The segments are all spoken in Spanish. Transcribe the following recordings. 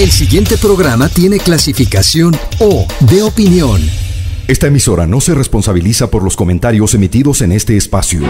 El siguiente programa tiene clasificación O, de opinión. Esta emisora no se responsabiliza por los comentarios emitidos en este espacio.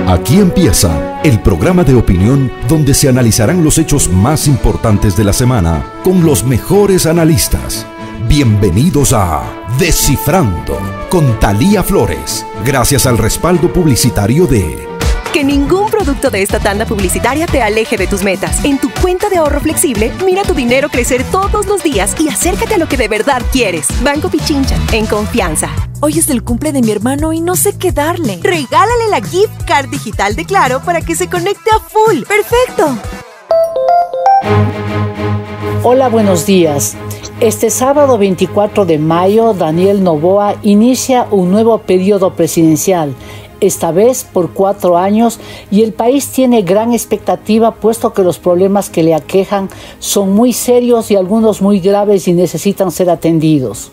Aquí empieza el programa de opinión donde se analizarán los hechos más importantes de la semana con los mejores analistas. Bienvenidos a Descifrando con Thalía Flores, gracias al respaldo publicitario de... Que ningún producto de esta tanda publicitaria te aleje de tus metas. En tu cuenta de ahorro flexible, mira tu dinero crecer todos los días y acércate a lo que de verdad quieres. Banco Pichincha, en confianza. Hoy es el cumple de mi hermano y no sé qué darle. Regálale la gift card digital de Claro para que se conecte a full. ¡Perfecto! Hola, buenos días. Este sábado 24 de mayo, Daniel Noboa inicia un nuevo periodo presidencial, esta vez por 4 años, y el país tiene gran expectativa puesto que los problemas que le aquejan son muy serios y algunos muy graves y necesitan ser atendidos.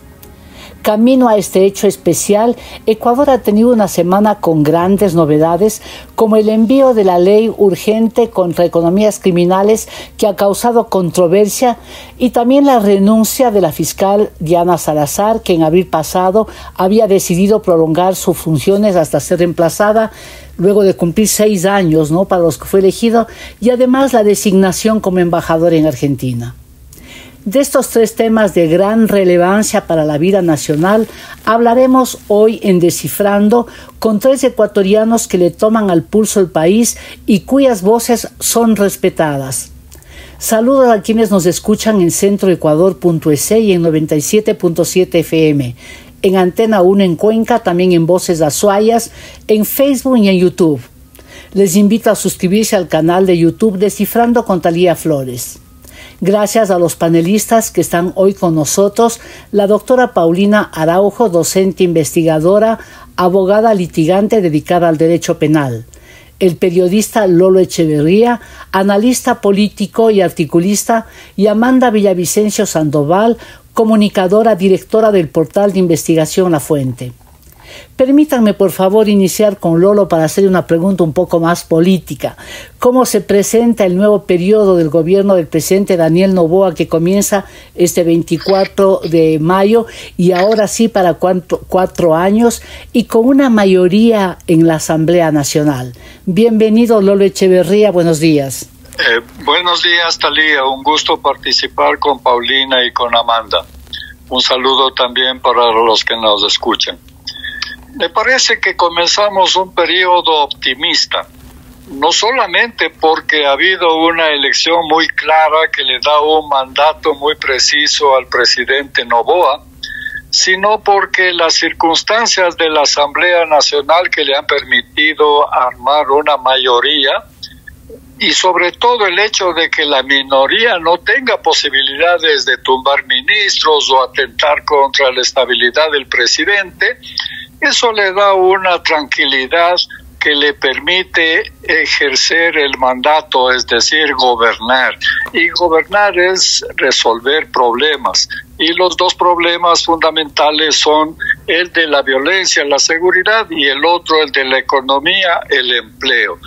Camino a este hecho especial, Ecuador ha tenido una semana con grandes novedades, como el envío de la ley urgente contra economías criminales que ha causado controversia, y también la renuncia de la fiscal Diana Salazar, que en abril pasado había decidido prolongar sus funciones hasta ser reemplazada luego de cumplir 6 años, para los que fue elegido, y además la designación como embajador en Argentina. De estos 3 temas de gran relevancia para la vida nacional hablaremos hoy en Descifrando con 3 ecuatorianos que le toman al pulso el país y cuyas voces son respetadas. Saludos a quienes nos escuchan en centroecuador.es y en 97.7 FM, en Antena 1 en Cuenca, también en Voces Azuayas, en Facebook y en YouTube. Les invito a suscribirse al canal de YouTube Descifrando con Thalía Flores. Gracias a los panelistas que están hoy con nosotros, la doctora Paulina Araujo, docente investigadora, abogada litigante dedicada al derecho penal. El periodista Lolo Echeverría, analista político y articulista, y Amanda Villavicencio Sandoval, comunicadora, directora del portal de investigación La Fuente. Permítanme, por favor, iniciar con Lolo para hacer una pregunta un poco más política. ¿Cómo se presenta el nuevo periodo del gobierno del presidente Daniel Noboa, que comienza este 24 de mayo y ahora sí para 4 años y con una mayoría en la Asamblea Nacional? Bienvenido, Lolo Echeverría, buenos días. Buenos días, Thalía. Un gusto participar con Paulina y con Amanda. Un saludo también para los que nos escuchan. Me parece que comenzamos un periodo optimista, no solamente porque ha habido una elección muy clara que le da un mandato muy preciso al presidente Noboa, sino porque las circunstancias de la Asamblea Nacional que le han permitido armar una mayoría, y sobre todo el hecho de que la minoría no tenga posibilidades de tumbar ministros o atentar contra la estabilidad del presidente, eso le da una tranquilidad que le permite ejercer el mandato, es decir, gobernar. Y gobernar es resolver problemas. Y los 2 problemas fundamentales son el de la violencia, la seguridad, y el otro, el de la economía, el empleo.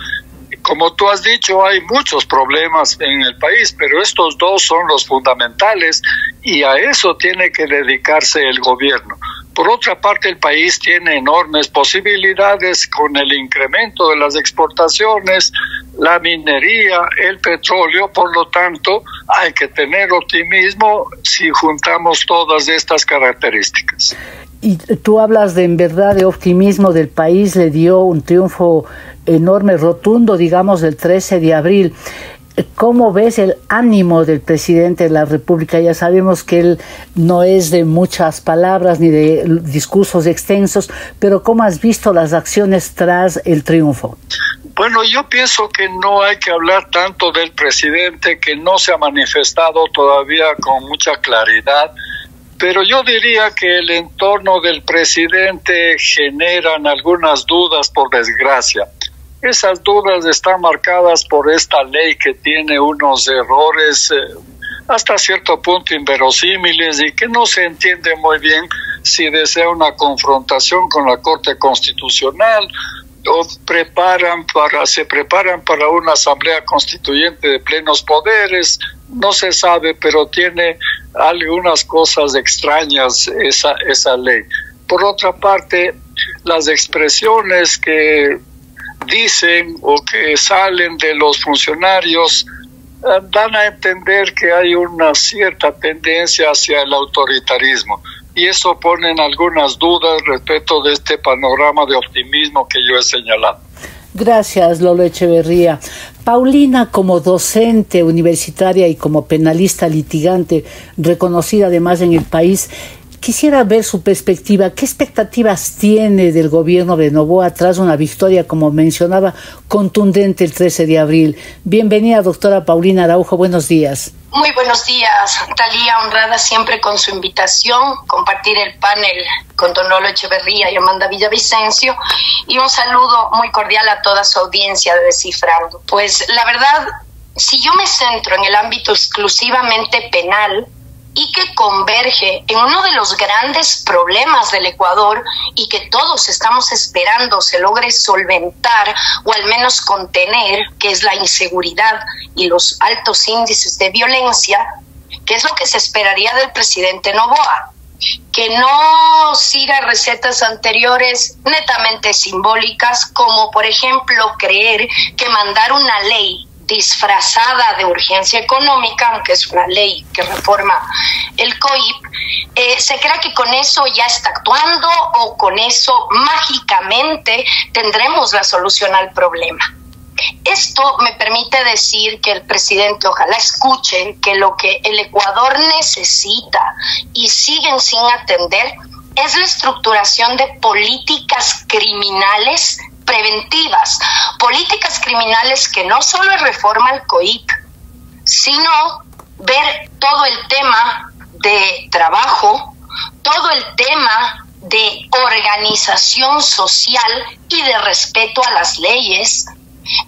Como tú has dicho, hay muchos problemas en el país, pero estos 2 son los fundamentales y a eso tiene que dedicarse el gobierno. Por otra parte, el país tiene enormes posibilidades con el incremento de las exportaciones, la minería, el petróleo. Por lo tanto, hay que tener optimismo si juntamos todas estas características. Y tú hablas en verdad de optimismo del país, le dio un triunfo enorme, rotundo, digamos, del 13 de abril. ¿Cómo ves el ánimo del presidente de la República? Ya sabemos que él no es de muchas palabras ni de discursos extensos, pero ¿cómo has visto las acciones tras el triunfo? Bueno, yo pienso que no hay que hablar tanto del presidente, que no se ha manifestado todavía con mucha claridad, pero yo diría que el entorno del presidente generan algunas dudas, por desgracia. Esas dudas están marcadas por esta ley que tiene unos errores hasta cierto punto inverosímiles y que no se entiende muy bien si desea una confrontación con la Corte Constitucional se preparan para una asamblea constituyente de plenos poderes. No se sabe, pero tiene algunas cosas extrañas esa ley. Por otra parte, las expresiones que dicen o que salen de los funcionarios dan a entender que hay una cierta tendencia hacia el autoritarismo, y eso pone en algunas dudas respecto de este panorama de optimismo que yo he señalado. Gracias, Lolo Echeverría. Paulina, como docente universitaria y como penalista litigante reconocida además en el país, quisiera ver su perspectiva. ¿Qué expectativas tiene del gobierno de Noboa tras una victoria, como mencionaba, contundente el 13 de abril? Bienvenida, doctora Paulina Araujo. Buenos días. Muy buenos días, Talía, honrada siempre con su invitación, compartir el panel con don Lolo Echeverría y Amanda Villavicencio, y un saludo muy cordial a toda su audiencia de Descifrando. Pues la verdad, si yo me centro en el ámbito exclusivamente penal, y que converge en uno de los grandes problemas del Ecuador y que todos estamos esperando se logre solventar o al menos contener, que es la inseguridad y los altos índices de violencia, que es lo que se esperaría del presidente Noboa, que no siga recetas anteriores netamente simbólicas, como por ejemplo creer que mandar una ley disfrazada de urgencia económica, aunque es una ley que reforma el COIP, se crea que con eso ya está actuando o con eso mágicamente tendremos la solución al problema. Esto me permite decir que el presidente ojalá escuche que lo que el Ecuador necesita y siguen sin atender es la estructuración de políticas criminales preventivas, políticas criminales que no solo reforma el COIP, sino ver todo el tema de trabajo, todo el tema de organización social y de respeto a las leyes.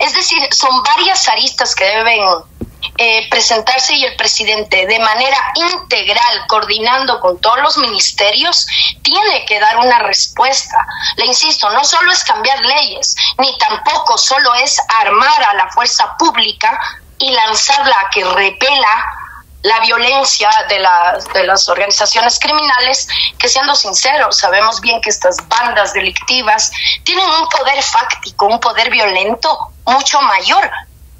Es decir, son varias aristas que deben presentarse, y el presidente de manera integral, coordinando con todos los ministerios, tiene que dar una respuesta. Le insisto, no solo es cambiar leyes, ni tampoco solo es armar a la fuerza pública y lanzarla a que repela la violencia de las organizaciones criminales, que siendo sinceros, sabemos bien que estas bandas delictivas tienen un poder fáctico, un poder violento mucho mayor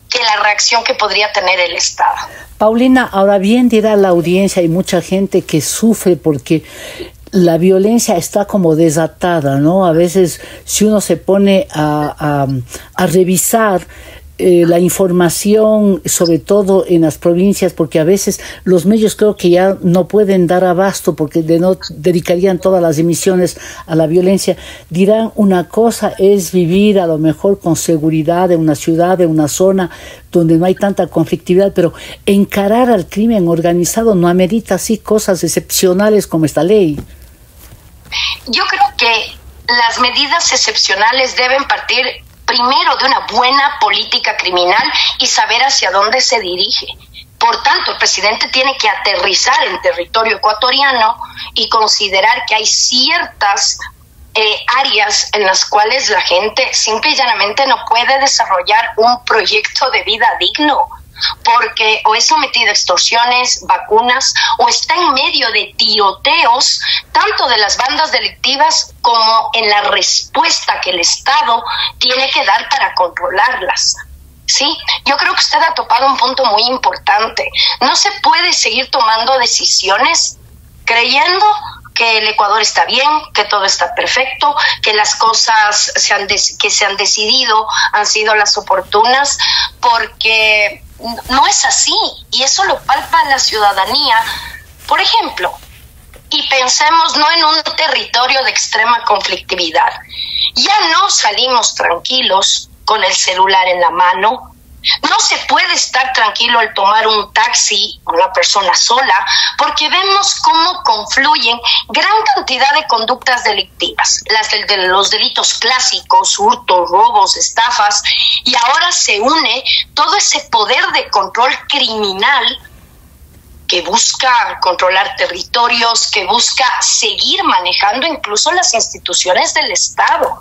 que la reacción que podría tener el Estado. Paulina, ahora bien dirá la audiencia, hay mucha gente que sufre porque la violencia está como desatada, ¿no? A veces si uno se pone a revisar la información, sobre todo en las provincias, porque a veces los medios creo que ya no pueden dar abasto porque no dedicarían todas las emisiones a la violencia. Dirán, una cosa es vivir a lo mejor con seguridad en una ciudad, en una zona donde no hay tanta conflictividad, pero encarar al crimen organizado no amerita así cosas excepcionales como esta ley. Yo creo que las medidas excepcionales deben partir primero de una buena política criminal y saber hacia dónde se dirige. Por tanto, el presidente tiene que aterrizar en territorio ecuatoriano y considerar que hay ciertas áreas en las cuales la gente simple y llanamente no puede desarrollar un proyecto de vida digno, porque o es sometido a extorsiones, vacunas, o está en medio de tiroteos, tanto de las bandas delictivas como en la respuesta que el Estado tiene que dar para controlarlas. Sí, yo creo que usted ha topado un punto muy importante. No se puede seguir tomando decisiones creyendo que el Ecuador está bien, que todo está perfecto, que las cosas que se han decidido han sido las oportunas, porque no es así, y eso lo palpa la ciudadanía. Por ejemplo, y pensemos no en un territorio de extrema conflictividad, ya no salimos tranquilos con el celular en la mano. No se puede estar tranquilo al tomar un taxi, una persona sola, porque vemos cómo confluyen gran cantidad de conductas delictivas, las de los delitos clásicos, hurtos, robos, estafas, y ahora se une todo ese poder de control criminal que busca controlar territorios, que busca seguir manejando incluso las instituciones del Estado.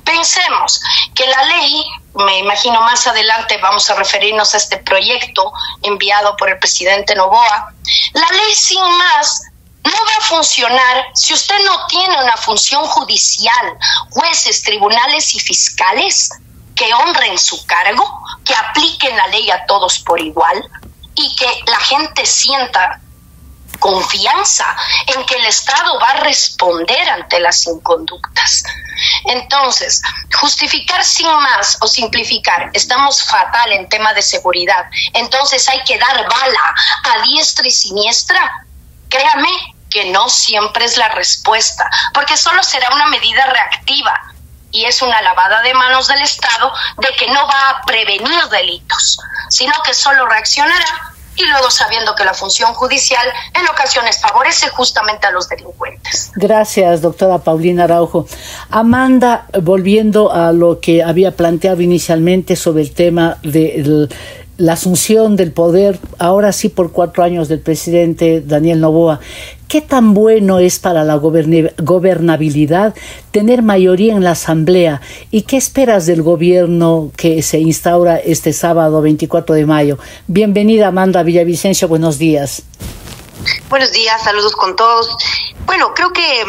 Pensemos que la ley, me imagino más adelante vamos a referirnos a este proyecto enviado por el presidente Noboa, la ley sin más no va a funcionar si usted no tiene una función judicial, jueces, tribunales y fiscales que honren su cargo, que apliquen la ley a todos por igual y que la gente sienta confianza en que el Estado va a responder ante las inconductas. Entonces, justificar sin más o simplificar, estamos fatal en tema de seguridad, entonces hay que dar bala a diestra y siniestra. Créame que no siempre es la respuesta, porque solo será una medida reactiva y es una lavada de manos del Estado de que no va a prevenir delitos, sino que solo reaccionará y luego sabiendo que la función judicial en ocasiones favorece justamente a los delincuentes. Gracias, doctora Paulina Araujo. Amanda, volviendo a lo que había planteado inicialmente sobre el tema de la asunción del poder, ahora sí por 4 años del presidente Daniel Noboa, ¿qué tan bueno es para la gobernabilidad tener mayoría en la Asamblea? ¿Y qué esperas del gobierno que se instaura este sábado 24 de mayo? Bienvenida, Amanda Villavicencio, buenos días. Buenos días, saludos con todos. Bueno, creo que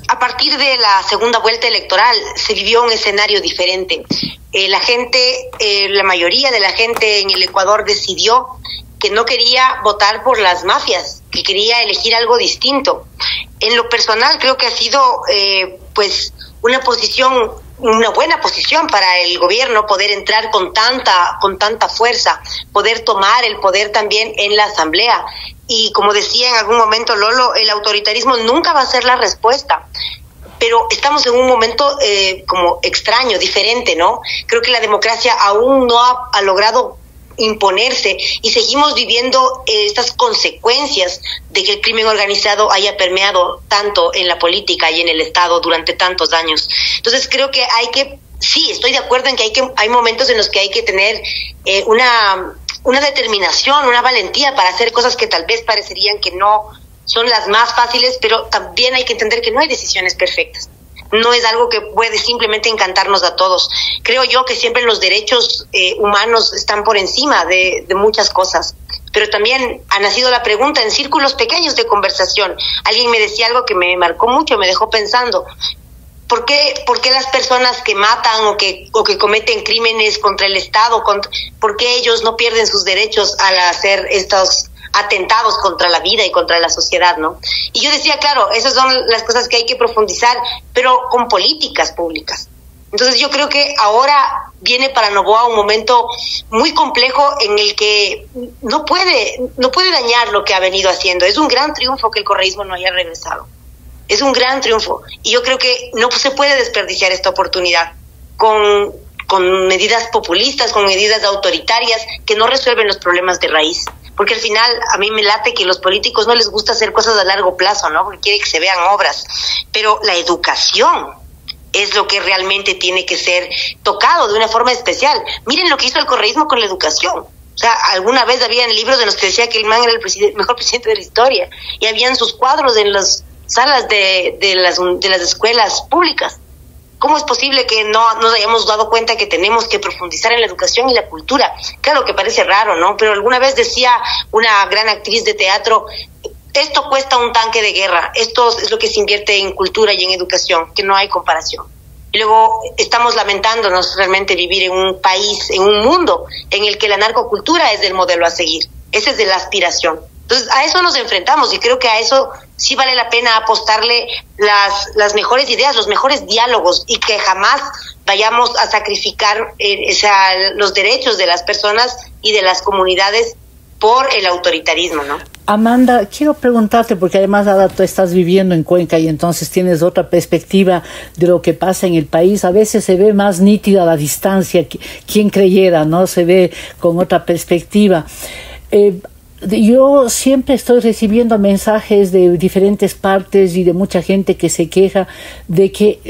a partir de la segunda vuelta electoral se vivió un escenario diferente. La gente, la mayoría de la gente en el Ecuador decidió que no quería votar por las mafias, que quería elegir algo distinto. En lo personal creo que ha sido pues una buena posición para el gobierno poder entrar con tanta fuerza, poder tomar el poder también en la Asamblea. Y como decía en algún momento Lolo, el autoritarismo nunca va a ser la respuesta. Pero estamos en un momento como extraño, diferente, ¿no? Creo que la democracia aún no ha logrado imponerse y seguimos viviendo estas consecuencias de que el crimen organizado haya permeado tanto en la política y en el Estado durante tantos años. Entonces creo que sí, estoy de acuerdo en que hay momentos en los que hay que tener una determinación, una valentía para hacer cosas que tal vez parecerían que no son las más fáciles, pero también hay que entender que no hay decisiones perfectas. No es algo que puede simplemente encantarnos a todos. Creo yo que siempre los derechos humanos están por encima de muchas cosas. Pero también ha nacido la pregunta en círculos pequeños de conversación. Alguien me decía algo que me marcó mucho, me dejó pensando. ¿Por qué las personas que matan o que cometen crímenes contra el Estado, por qué ellos no pierden sus derechos al hacer estos atentados contra la vida y contra la sociedad, ¿no? Y yo decía, claro, esas son las cosas que hay que profundizar, pero con políticas públicas. Entonces yo creo que ahora viene para Noboa un momento muy complejo en el que no puede dañar lo que ha venido haciendo. Es un gran triunfo que el correísmo no haya regresado. Es un gran triunfo. Y yo creo que no se puede desperdiciar esta oportunidad con medidas populistas, con medidas autoritarias que no resuelven los problemas de raíz. Porque al final a mí me late que a los políticos no les gusta hacer cosas a largo plazo, ¿no? Porque quieren que se vean obras. Pero la educación es lo que realmente tiene que ser tocado de una forma especial. Miren lo que hizo el correísmo con la educación. O sea, alguna vez habían libros en los que decía que el man era el mejor presidente de la historia. Y habían sus cuadros en las salas de las escuelas públicas. ¿Cómo es posible que no nos hayamos dado cuenta que tenemos que profundizar en la educación y la cultura? Claro que parece raro, ¿no? Pero alguna vez decía una gran actriz de teatro, esto cuesta un tanque de guerra, esto es lo que se invierte en cultura y en educación, que no hay comparación. Y luego estamos lamentándonos realmente vivir en un país, en un mundo en el que la narcocultura es el modelo a seguir. Esa es de la aspiración. Entonces, a eso nos enfrentamos y creo que a eso sí vale la pena apostarle las mejores ideas, los mejores diálogos y que jamás vayamos a sacrificar los derechos de las personas y de las comunidades por el autoritarismo, ¿no? Amanda, quiero preguntarte, porque además ahora tú estás viviendo en Cuenca y entonces tienes otra perspectiva de lo que pasa en el país. A veces se ve más nítida la distancia, quien creyera, ¿no? Se ve con otra perspectiva. Yo siempre estoy recibiendo mensajes de diferentes partes y de mucha gente que se queja de que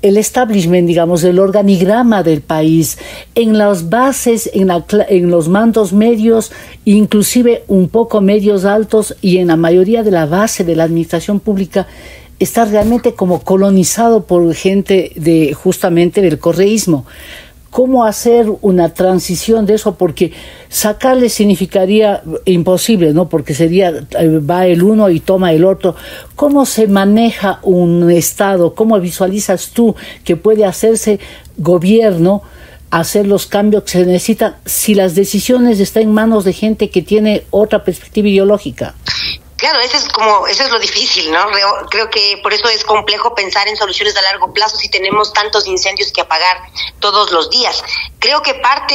el establishment, digamos, el organigrama del país, en las bases, en los mandos medios, inclusive un poco medios altos y en la mayoría de la base de la administración pública, está realmente como colonizado por gente de justamente del correísmo. ¿Cómo hacer una transición de eso? Porque sacarle significaría imposible, ¿no? Porque sería, va el uno y toma el otro. ¿Cómo se maneja un Estado? ¿Cómo visualizas tú que puede hacerse gobierno, hacer los cambios que se necesitan si las decisiones están en manos de gente que tiene otra perspectiva ideológica? Claro, eso es lo difícil, ¿no? Creo que por eso es complejo pensar en soluciones a largo plazo si tenemos tantos incendios que apagar todos los días. Creo que parte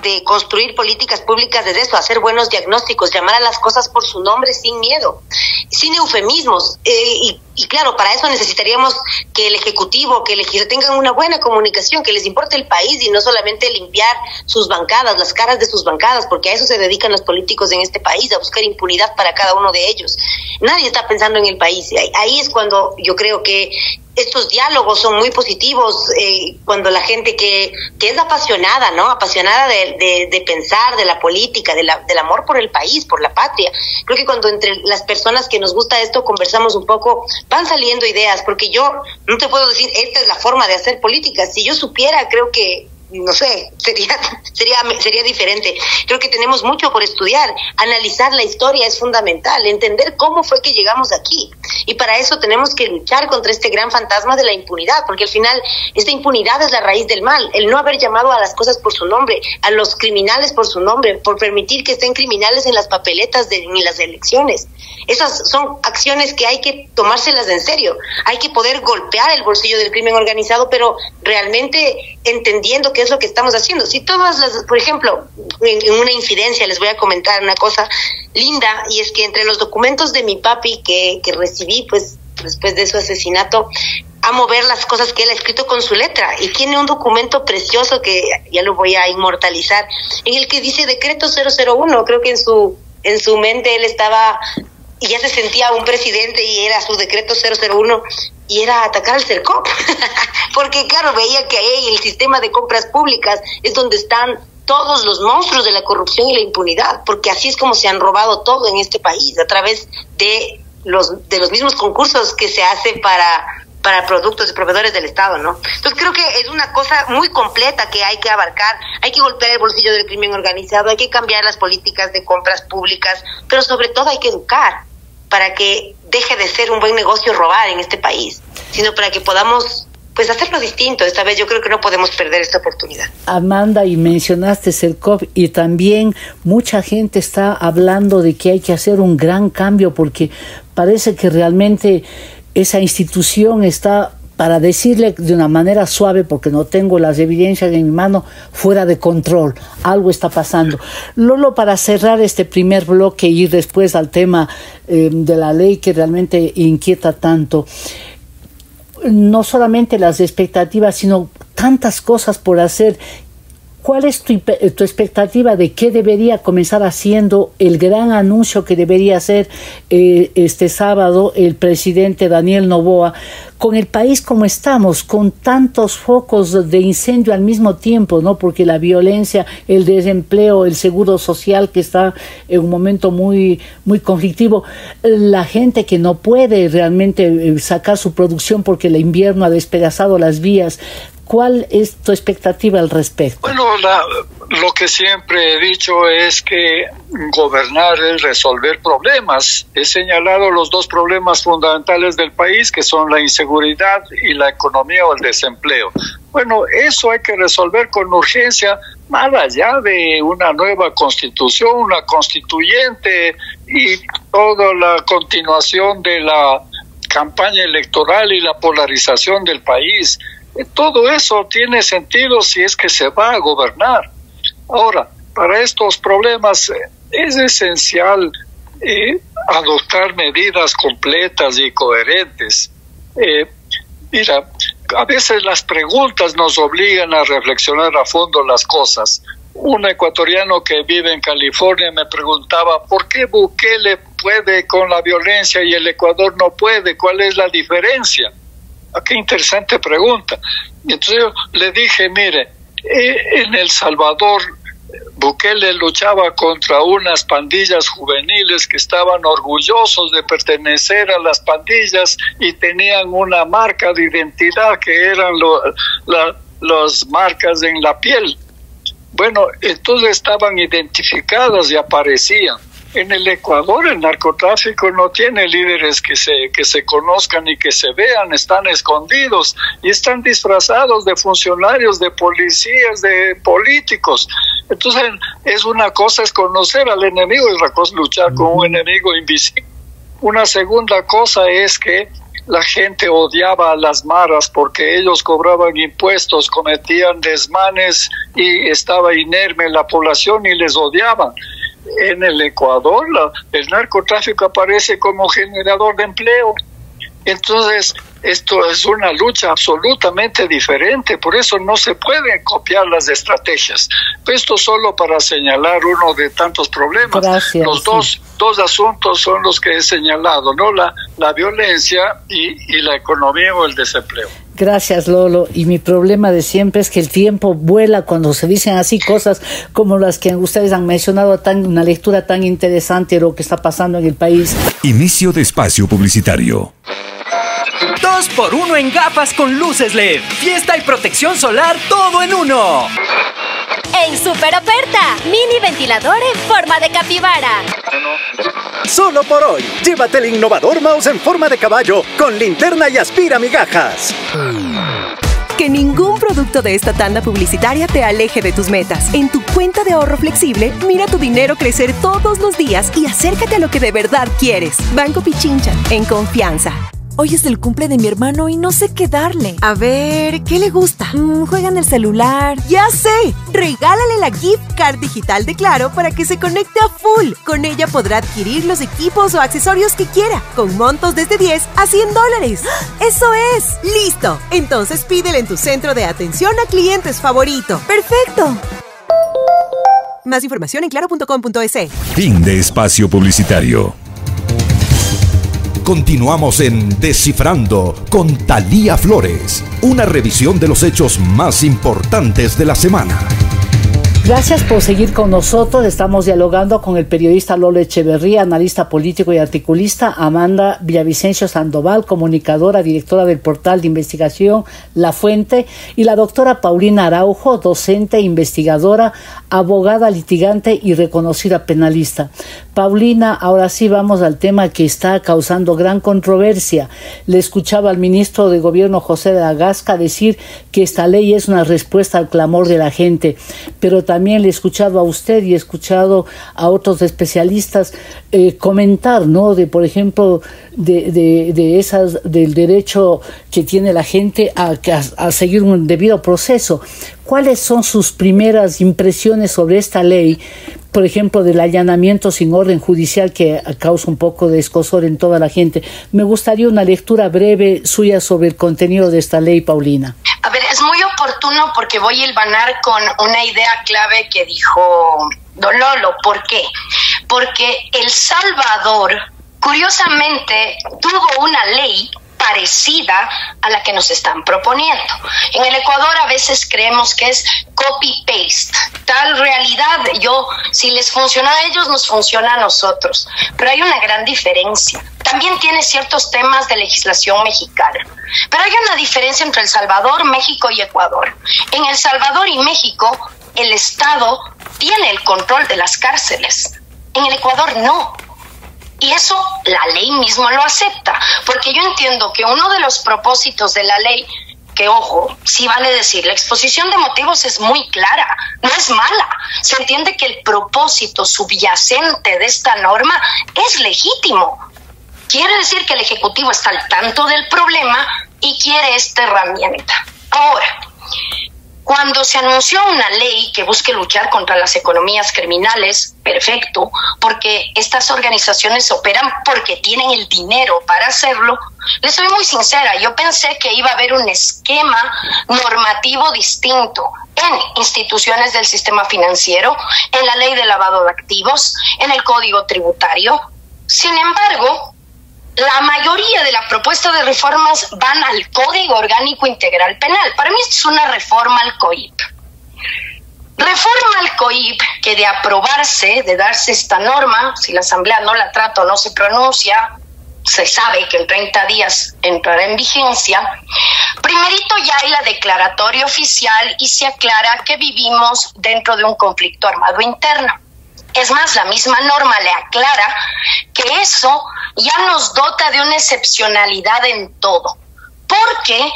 de construir políticas públicas es eso, hacer buenos diagnósticos, llamar a las cosas por su nombre sin miedo, sin eufemismos. Y claro, para eso necesitaríamos que el Ejecutivo, que el Legislativo tengan una buena comunicación, que les importe el país y no solamente limpiar sus bancadas, las caras de sus bancadas, porque a eso se dedican los políticos en este país, a buscar impunidad para cada uno de ellos. Nadie está pensando en el país. Ahí es cuando yo creo que estos diálogos son muy positivos, cuando la gente que es apasionada, ¿no? Apasionada de pensar, de la política, del amor por el país, por la patria. Creo que cuando entre las personas que nos gusta esto conversamos un poco, van saliendo ideas, porque yo no te puedo decir, esta es la forma de hacer política. Si yo supiera, creo que no sé, sería diferente. Creo que tenemos mucho por estudiar. Analizar la historia es fundamental, entender cómo fue que llegamos aquí. Y para eso tenemos que luchar contra este gran fantasma de la impunidad, porque al final esta impunidad es la raíz del mal. El no haber llamado a las cosas por su nombre, a los criminales por su nombre, por permitir que estén criminales en las papeletas en las elecciones. Esas son acciones que hay que tomárselas en serio. Hay que poder golpear el bolsillo del crimen organizado, pero realmente entendiendo qué es lo que estamos haciendo. Si todas las, por ejemplo, en una infidencia les voy a comentar una cosa linda, y es que entre los documentos de mi papi que recibí, pues, después de su asesinato, amo ver las cosas que él ha escrito con su letra, y tiene un documento precioso que ya lo voy a inmortalizar, en el que dice Decreto 001. Creo que en su mente él estaba y ya se sentía un presidente y era su decreto 001 y era atacar al CERCOP porque claro, veía que ahí el sistema de compras públicas es donde están todos los monstruos de la corrupción y la impunidad, porque así es como se han robado todo en este país, a través de los mismos concursos que se hace para productos y proveedores del Estado, ¿no? Entonces creo que es una cosa muy completa que hay que abarcar. Hay que golpear el bolsillo del crimen organizado, hay que cambiar las políticas de compras públicas, pero sobre todo hay que educar para que deje de ser un buen negocio robar en este país, sino para que podamos pues hacerlo distinto. Esta vez yo creo que no podemos perder esta oportunidad. Amanda, y mencionaste CERCOP, y también mucha gente está hablando de que hay que hacer un gran cambio, porque parece que realmente esa institución está, para decirle de una manera suave, porque no tengo las evidencias en mi mano, fuera de control. Algo está pasando. Lolo, para cerrar este primer bloque y ir después al tema de la ley que realmente inquieta tanto, no solamente las expectativas, sino tantas cosas por hacer. ¿Cuál es tu expectativa de qué debería comenzar haciendo el gran anuncio que debería hacer este sábado el presidente Daniel Noboa, con el país como estamos, con tantos focos de incendio al mismo tiempo, ¿no? Porque la violencia, el desempleo, el seguro social que está en un momento muy, muy conflictivo, la gente que no puede realmente sacar su producción porque el invierno ha despedazado las vías. ¿Cuál es tu expectativa al respecto? Bueno, lo que siempre he dicho es que gobernar es resolver problemas. He señalado los dos problemas fundamentales del país, que son la inseguridad y la economía o el desempleo. Bueno, eso hay que resolver con urgencia, más allá de una nueva constitución, una constituyente y toda la continuación de la campaña electoral y la polarización del país. Todo eso tiene sentido si es que se va a gobernar. Ahora, para estos problemas es esencial adoptar medidas completas y coherentes. Mira, a veces las preguntas nos obligan a reflexionar a fondo las cosas. Un ecuatoriano que vive en California me preguntaba ¿por qué Bukele puede con la violencia y el Ecuador no puede? ¿Cuál es la diferencia? Qué interesante pregunta. Entonces yo le dije, mire, en El Salvador Bukele luchaba contra unas pandillas juveniles que estaban orgullosos de pertenecer a las pandillas y tenían una marca de identidad que eran las marcas en la piel. Bueno, entonces estaban identificadas y aparecían. En el Ecuador el narcotráfico no tiene líderes que se conozcan y que se vean, están escondidos y están disfrazados de funcionarios, de policías, de políticos. Entonces una cosa es conocer al enemigo y otra cosa es luchar con un enemigo invisible. Una segunda cosa es que la gente odiaba a las maras porque ellos cobraban impuestos, cometían desmanes y estaba inerme la población y les odiaban. En el Ecuador el narcotráfico aparece como generador de empleo. Entonces esto es una lucha absolutamente diferente, por eso no se pueden copiar las estrategias. Esto solo para señalar uno de tantos problemas. Gracias, los dos asuntos son los que he señalado, ¿no? La violencia y la economía o el desempleo. Gracias, Lolo. Y mi problema de siempre es que el tiempo vuela cuando se dicen así cosas como las que ustedes han mencionado, una lectura tan interesante de lo que está pasando en el país. Inicio de espacio publicitario. 2x1 en gafas con luces LED. Fiesta y protección solar, todo en uno. En super oferta, mini ventilador en forma de capibara. Solo por hoy, llévate el innovador mouse en forma de caballo con linterna y aspira migajas. Que ningún producto de esta tanda publicitaria te aleje de tus metas. En tu cuenta de ahorro flexible, mira tu dinero crecer todos los días y acércate a lo que de verdad quieres. Banco Pichincha, en confianza. Hoy es el cumple de mi hermano y no sé qué darle. A ver, ¿qué le gusta? Juega en el celular. ¡Ya sé! Regálale la Gift Card digital de Claro para que se conecte a full. Con ella podrá adquirir los equipos o accesorios que quiera, con montos desde $10 a $100. ¡Eso es! ¡Listo! Entonces pídele en tu centro de atención a clientes favorito. ¡Perfecto! Más información en claro.com.es. Fin de espacio publicitario. Continuamos en Descifrando con Thalía Flores, una revisión de los hechos más importantes de la semana. Gracias por seguir con nosotros. Estamos dialogando con el periodista Lolo Echeverría, analista político y articulista, Amanda Villavicencio Sandoval, comunicadora, directora del portal de investigación La Fuente, y la doctora Paulina Araujo, docente, investigadora, abogada, litigante y reconocida penalista. Paulina, ahora sí vamos al tema que está causando gran controversia. Le escuchaba al ministro de Gobierno José de la Gasca decir que esta ley es una respuesta al clamor de la gente, pero también le he escuchado a usted y he escuchado a otros especialistas comentar, ¿no? De, por ejemplo, del derecho que tiene la gente a seguir un debido proceso. ¿Cuáles son sus primeras impresiones sobre esta ley? Por ejemplo, del allanamiento sin orden judicial que causa un poco de escozor en toda la gente. Me gustaría una lectura breve suya sobre el contenido de esta ley, Paulina. A ver, es muy oportuno porque voy a hilvanar con una idea clave que dijo Don Lolo. ¿Por qué? Porque El Salvador, curiosamente, tuvo una ley parecida a la que nos están proponiendo. En el Ecuador a veces creemos que es copy-paste. Tal realidad, si les funciona a ellos, nos funciona a nosotros. Pero hay una gran diferencia. También tiene ciertos temas de legislación mexicana. Pero hay una diferencia entre El Salvador, México y Ecuador. En El Salvador y México, el Estado tiene el control de las cárceles. En el Ecuador no. Y eso la ley mismo lo acepta, porque yo entiendo que uno de los propósitos de la ley, que ojo, sí vale decir, la exposición de motivos es muy clara, no es mala. Se entiende que el propósito subyacente de esta norma es legítimo. Quiere decir que el Ejecutivo está al tanto del problema y quiere esta herramienta. Ahora, cuando se anunció una ley que busque luchar contra las economías criminales, perfecto, porque estas organizaciones operan porque tienen el dinero para hacerlo, les soy muy sincera, yo pensé que iba a haber un esquema normativo distinto en instituciones del sistema financiero, en la ley de lavado de activos, en el Código Tributario. Sin embargo, la mayoría de la propuesta de reformas van al Código Orgánico Integral Penal. Para mí esto es una reforma al COIP. Reforma al COIP que de aprobarse, de darse esta norma, si la Asamblea no la trata o no se pronuncia, se sabe que en 30 días entrará en vigencia. Primerito ya hay la declaratoria oficial y se aclara que vivimos dentro de un conflicto armado interno. Es más, la misma norma le aclara que eso ya nos dota de una excepcionalidad en todo, porque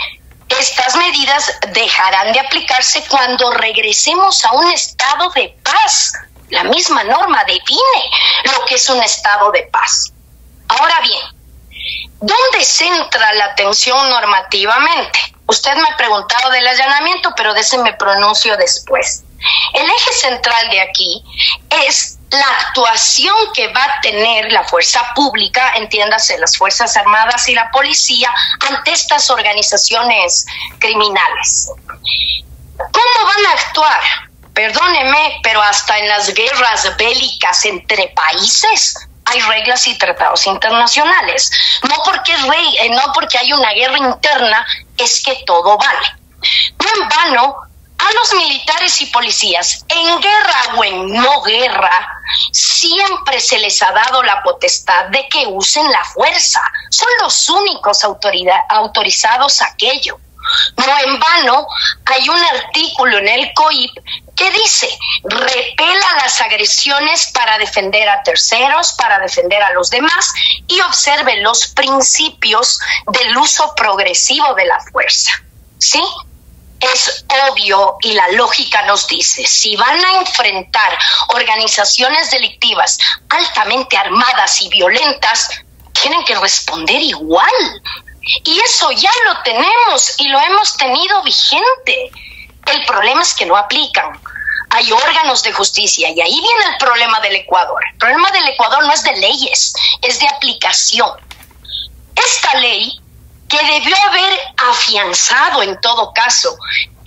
estas medidas dejarán de aplicarse cuando regresemos a un estado de paz. La misma norma define lo que es un estado de paz. Ahora bien, ¿dónde centra la atención normativamente? Usted me ha preguntado del allanamiento, pero de ese me pronuncio después. El eje central de aquí es la actuación que va a tener la fuerza pública, entiéndase, las Fuerzas Armadas y la policía, ante estas organizaciones criminales. ¿Cómo van a actuar? Perdóneme, pero hasta en las guerras bélicas entre países hay reglas y tratados internacionales. No porque hay una guerra interna es que todo vale. No en vano, a los militares y policías, en guerra o en no guerra, siempre se les ha dado la potestad de que usen la fuerza. Son los únicos autorizados a aquello. No en vano, hay un artículo en el COIP que dice: repela las agresiones para defender a terceros, para defender a los demás, y observe los principios del uso progresivo de la fuerza. ¿Sí? Es obvio y la lógica nos dice, si van a enfrentar organizaciones delictivas altamente armadas y violentas, tienen que responder igual. Y eso ya lo tenemos y lo hemos tenido vigente. El problema es que no aplican. Hay órganos de justicia y ahí viene el problema del Ecuador. El problema del Ecuador no es de leyes, es de aplicación. Esta ley, que debió haber afianzado en todo caso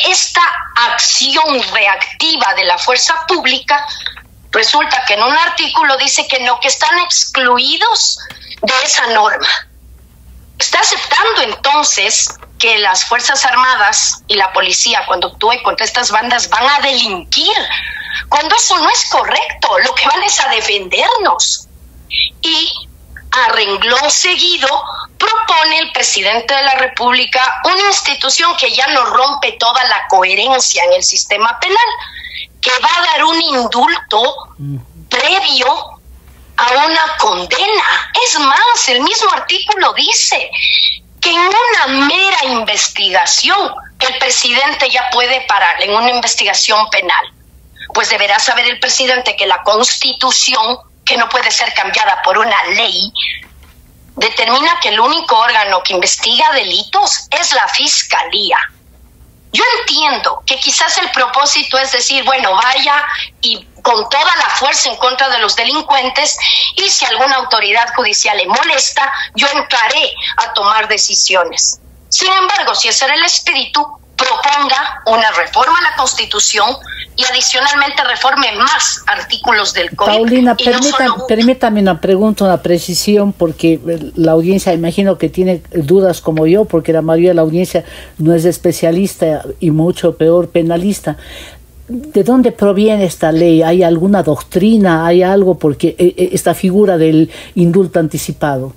esta acción reactiva de la fuerza pública, resulta que en un artículo dice que no, que están excluidos de esa norma. Está aceptando entonces que las Fuerzas Armadas y la policía, cuando actúen contra estas bandas, van a delinquir, cuando eso no es correcto. Lo que van es a defendernos. Y a renglón seguido propone el presidente de la República una institución que ya no rompe toda la coherencia en el sistema penal, que va a dar un indulto previo a una condena. Es más, el mismo artículo dice que en una mera investigación el presidente ya puede parar, en una investigación penal. Pues deberá saber el presidente que la Constitución, que no puede ser cambiada por una ley, determina que el único órgano que investiga delitos es la Fiscalía. Yo entiendo que quizás el propósito es decir, bueno, vaya y con toda la fuerza en contra de los delincuentes, y si alguna autoridad judicial le molesta, yo entraré a tomar decisiones. Sin embargo, si ese era el espíritu, proponga una reforma a la Constitución y adicionalmente reforme más artículos del Código. Paulina, permítame una pregunta, una precisión, porque la audiencia imagino que tiene dudas como yo, porque la mayoría de la audiencia no es especialista y mucho peor penalista. ¿De dónde proviene esta ley? ¿Hay alguna doctrina? ¿Hay algo? Porque esta figura del indulto anticipado.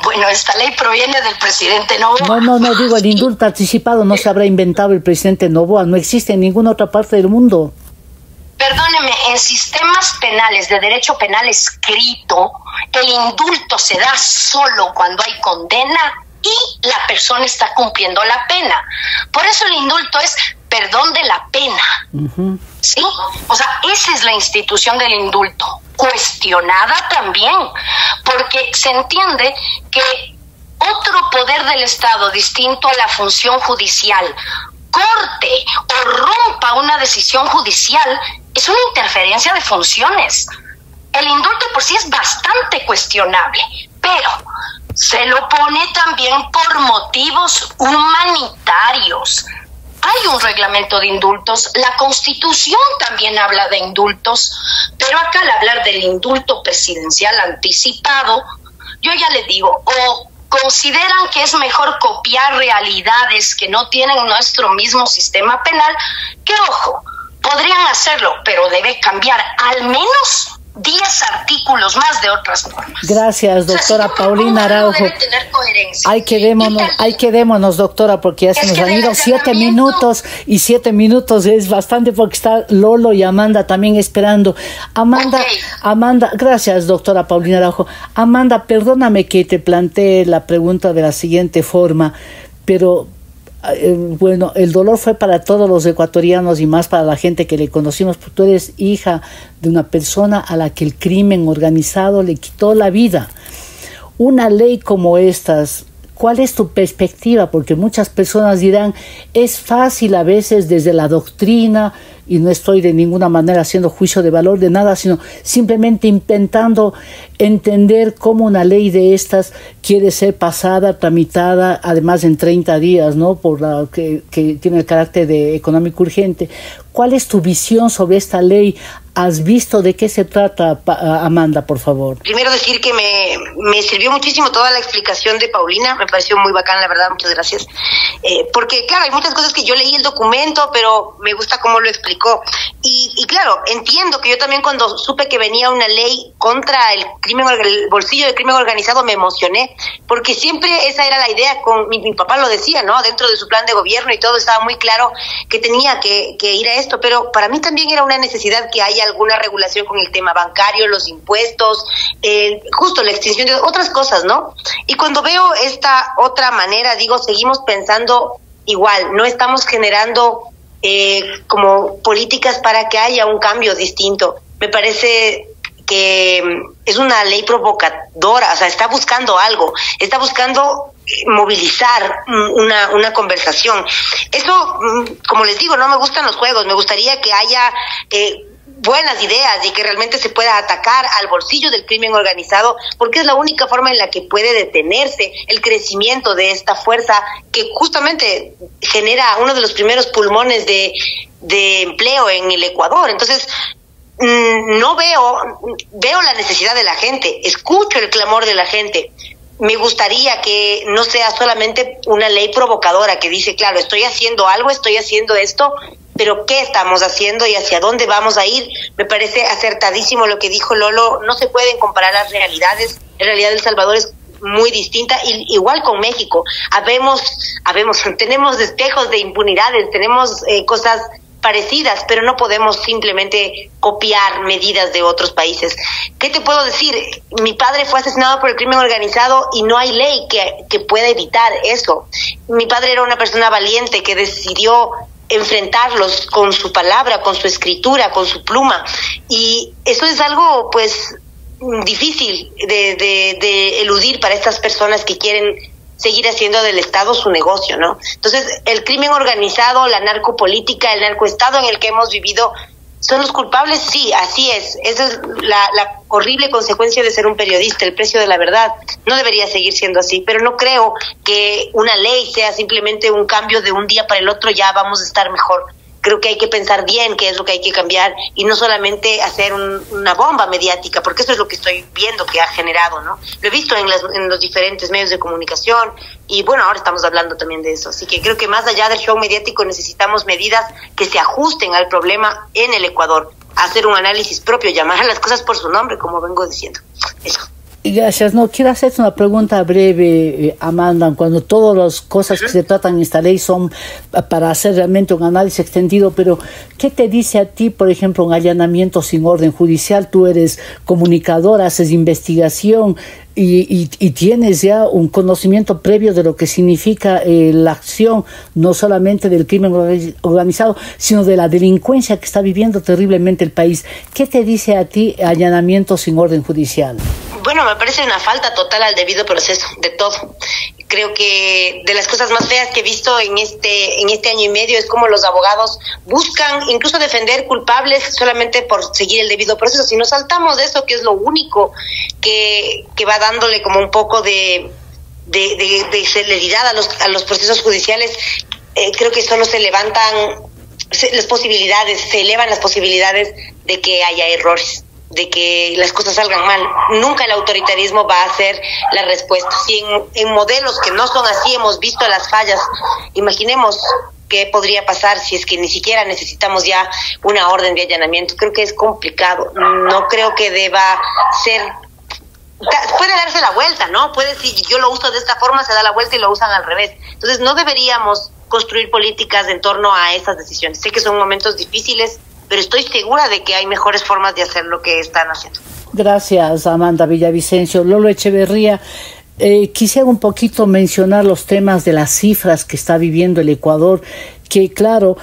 Bueno, esta ley proviene del presidente Noboa. No, digo, el indulto anticipado no se habrá inventado el presidente Noboa, no existe en ninguna otra parte del mundo. Perdóneme, en sistemas penales, de derecho penal escrito, el indulto se da solo cuando hay condena y la persona está cumpliendo la pena. Por eso el indulto es perdón de la pena. ¿Sí? O sea, esa es la institución del indulto, cuestionada también, porque se entiende que otro poder del Estado distinto a la función judicial corte o rompa una decisión judicial es una interferencia de funciones. El indulto por sí es bastante cuestionable, pero se lo pone también por motivos humanitarios. Hay un reglamento de indultos, la Constitución también habla de indultos, pero acá al hablar del indulto presidencial anticipado, yo ya les digo, o consideran que es mejor copiar realidades que no tienen nuestro mismo sistema penal, que ojo, podrían hacerlo, pero debe cambiar al menos 10 artículos más de otras normas. Gracias, doctora Paulina Araujo. Debe tener coherencia. Ahí quedémonos, doctora, porque ya se nos han ido 7 minutos, y 7 minutos es bastante porque está Lolo y Amanda también esperando. Amanda, gracias, doctora Paulina Araujo. Amanda, perdóname que te plantee la pregunta de la siguiente forma, pero bueno, el dolor fue para todos los ecuatorianos y más para la gente que le conocimos, porque tú eres hija de una persona a la que el crimen organizado le quitó la vida. Una ley como estas, ¿cuál es tu perspectiva? Porque muchas personas dirán, es fácil a veces desde la doctrina, y no estoy de ninguna manera haciendo juicio de valor de nada, sino simplemente intentando entender cómo una ley de estas quiere ser pasada, tramitada, además en 30 días, ¿no? Por la que tiene el carácter de económico urgente. ¿Cuál es tu visión sobre esta ley? ¿Has visto de qué se trata, Amanda, por favor? Primero decir que me sirvió muchísimo toda la explicación de Paulina, me pareció muy bacán, la verdad, muchas gracias. Porque, claro, hay muchas cosas que yo leí el documento, pero me gusta cómo lo explicó. Y claro, entiendo que yo también cuando supe que venía una ley contra el bolsillo del crimen organizado me emocioné, porque siempre esa era la idea, mi papá lo decía, ¿no? Dentro de su plan de gobierno y todo estaba muy claro que tenía que ir a esto, pero para mí también era una necesidad que haya alguna regulación con el tema bancario, los impuestos, justo la extinción de otras cosas, ¿no? Y cuando veo esta otra manera, digo, seguimos pensando igual, no estamos generando como políticas para que haya un cambio distinto. Me parece que es una ley provocadora, o sea, está buscando algo, está buscando movilizar una conversación. Eso, como les digo, no me gustan los juegos, me gustaría que haya buenas ideas y que realmente se pueda atacar al bolsillo del crimen organizado, porque es la única forma en la que puede detenerse el crecimiento de esta fuerza que justamente genera uno de los primeros pulmones de empleo en el Ecuador. Entonces, no veo la necesidad de la gente, escucho el clamor de la gente. Me gustaría que no sea solamente una ley provocadora que dice, claro, estoy haciendo algo, estoy haciendo esto, pero ¿qué estamos haciendo y hacia dónde vamos a ir? Me parece acertadísimo lo que dijo Lolo, no se pueden comparar las realidades, la realidad de El Salvador es muy distinta, igual con México, tenemos espejos de impunidades, tenemos cosas parecidas, pero no podemos simplemente copiar medidas de otros países. ¿Qué te puedo decir? Mi padre fue asesinado por el crimen organizado y no hay ley que pueda evitar eso. Mi padre era una persona valiente que decidió enfrentarlos con su palabra, con su escritura, con su pluma, y eso es algo pues difícil de eludir para estas personas que quieren seguir haciendo del Estado su negocio, ¿no? Entonces, el crimen organizado, la narcopolítica, el narcoestado en el que hemos vivido, ¿son los culpables? Sí, así es. Esa es la horrible consecuencia de ser un periodista, el precio de la verdad. No debería seguir siendo así, pero no creo que una ley sea simplemente un cambio de un día para el otro, ya vamos a estar mejor. Creo que hay que pensar bien qué es lo que hay que cambiar y no solamente hacer una bomba mediática, porque eso es lo que estoy viendo que ha generado, ¿no? Lo he visto en los diferentes medios de comunicación y bueno, ahora estamos hablando también de eso. Así que creo que más allá del show mediático necesitamos medidas que se ajusten al problema en el Ecuador, hacer un análisis propio, llamar a las cosas por su nombre, como vengo diciendo. Eso. Gracias. No, quiero hacerte una pregunta breve, Amanda. Cuando todas las cosas que se tratan en esta ley son para hacer realmente un análisis extendido, pero ¿qué te dice a ti, por ejemplo, un allanamiento sin orden judicial? Tú eres comunicador, haces investigación y tienes ya un conocimiento previo de lo que significa la acción, no solamente del crimen organizado, sino de la delincuencia que está viviendo terriblemente el país. ¿Qué te dice a ti allanamiento sin orden judicial? Bueno, me parece una falta total al debido proceso, de todo. Creo que de las cosas más feas que he visto en este año y medio es como los abogados buscan incluso defender culpables solamente por seguir el debido proceso. Si nos saltamos de eso, que es lo único que va dándole como un poco de celeridad a los procesos judiciales, creo que solo se elevan las posibilidades de que haya errores, de que las cosas salgan mal. Nunca el autoritarismo va a ser la respuesta. Si en modelos que no son así hemos visto las fallas, imaginemos qué podría pasar si es que ni siquiera necesitamos ya una orden de allanamiento. Creo que es complicado. No creo que deba ser... Puede darse la vuelta, ¿no? Puede, si yo lo uso de esta forma, se da la vuelta y lo usan al revés. Entonces no deberíamos construir políticas en torno a esas decisiones. Sé que son momentos difíciles, pero estoy segura de que hay mejores formas de hacer lo que están haciendo. Gracias, Amanda Villavicencio. Lolo Echeverría, quisiera un poquito mencionar los temas de las cifras que está viviendo el Ecuador, que claro,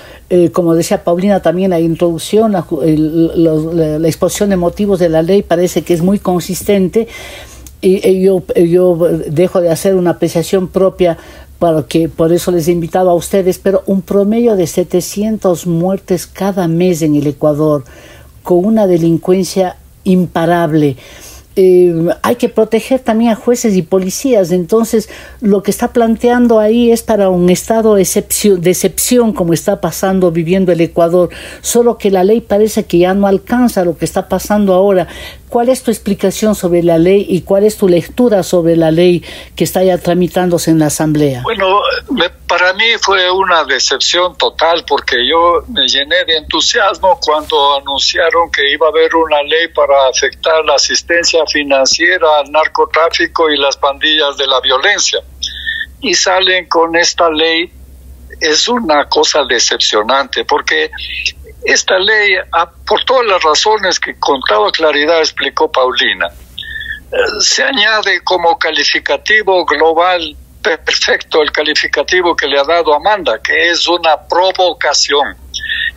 como decía Paulina también la introducción, la exposición de motivos de la ley parece que es muy consistente, y yo dejo de hacer una apreciación propia, por eso les he invitado a ustedes, pero un promedio de 700 muertes cada mes en el Ecuador, con una delincuencia imparable. Hay que proteger también a jueces y policías. Entonces lo que está planteando ahí es para un estado de excepción como está viviendo el Ecuador, solo que la ley parece que ya no alcanza lo que está pasando ahora. ¿Cuál es tu explicación sobre la ley y cuál es tu lectura sobre la ley que está ya tramitándose en la Asamblea? Bueno, para mí fue una decepción total, porque yo me llené de entusiasmo cuando anunciaron que iba a haber una ley para afectar la asistencia financiera al narcotráfico y las pandillas de la violencia. Y salen con esta ley. Es una cosa decepcionante, porque esta ley, por todas las razones que con toda claridad explicó Paulina, se añade como calificativo global perfecto el calificativo que le ha dado Amanda, que es una provocación.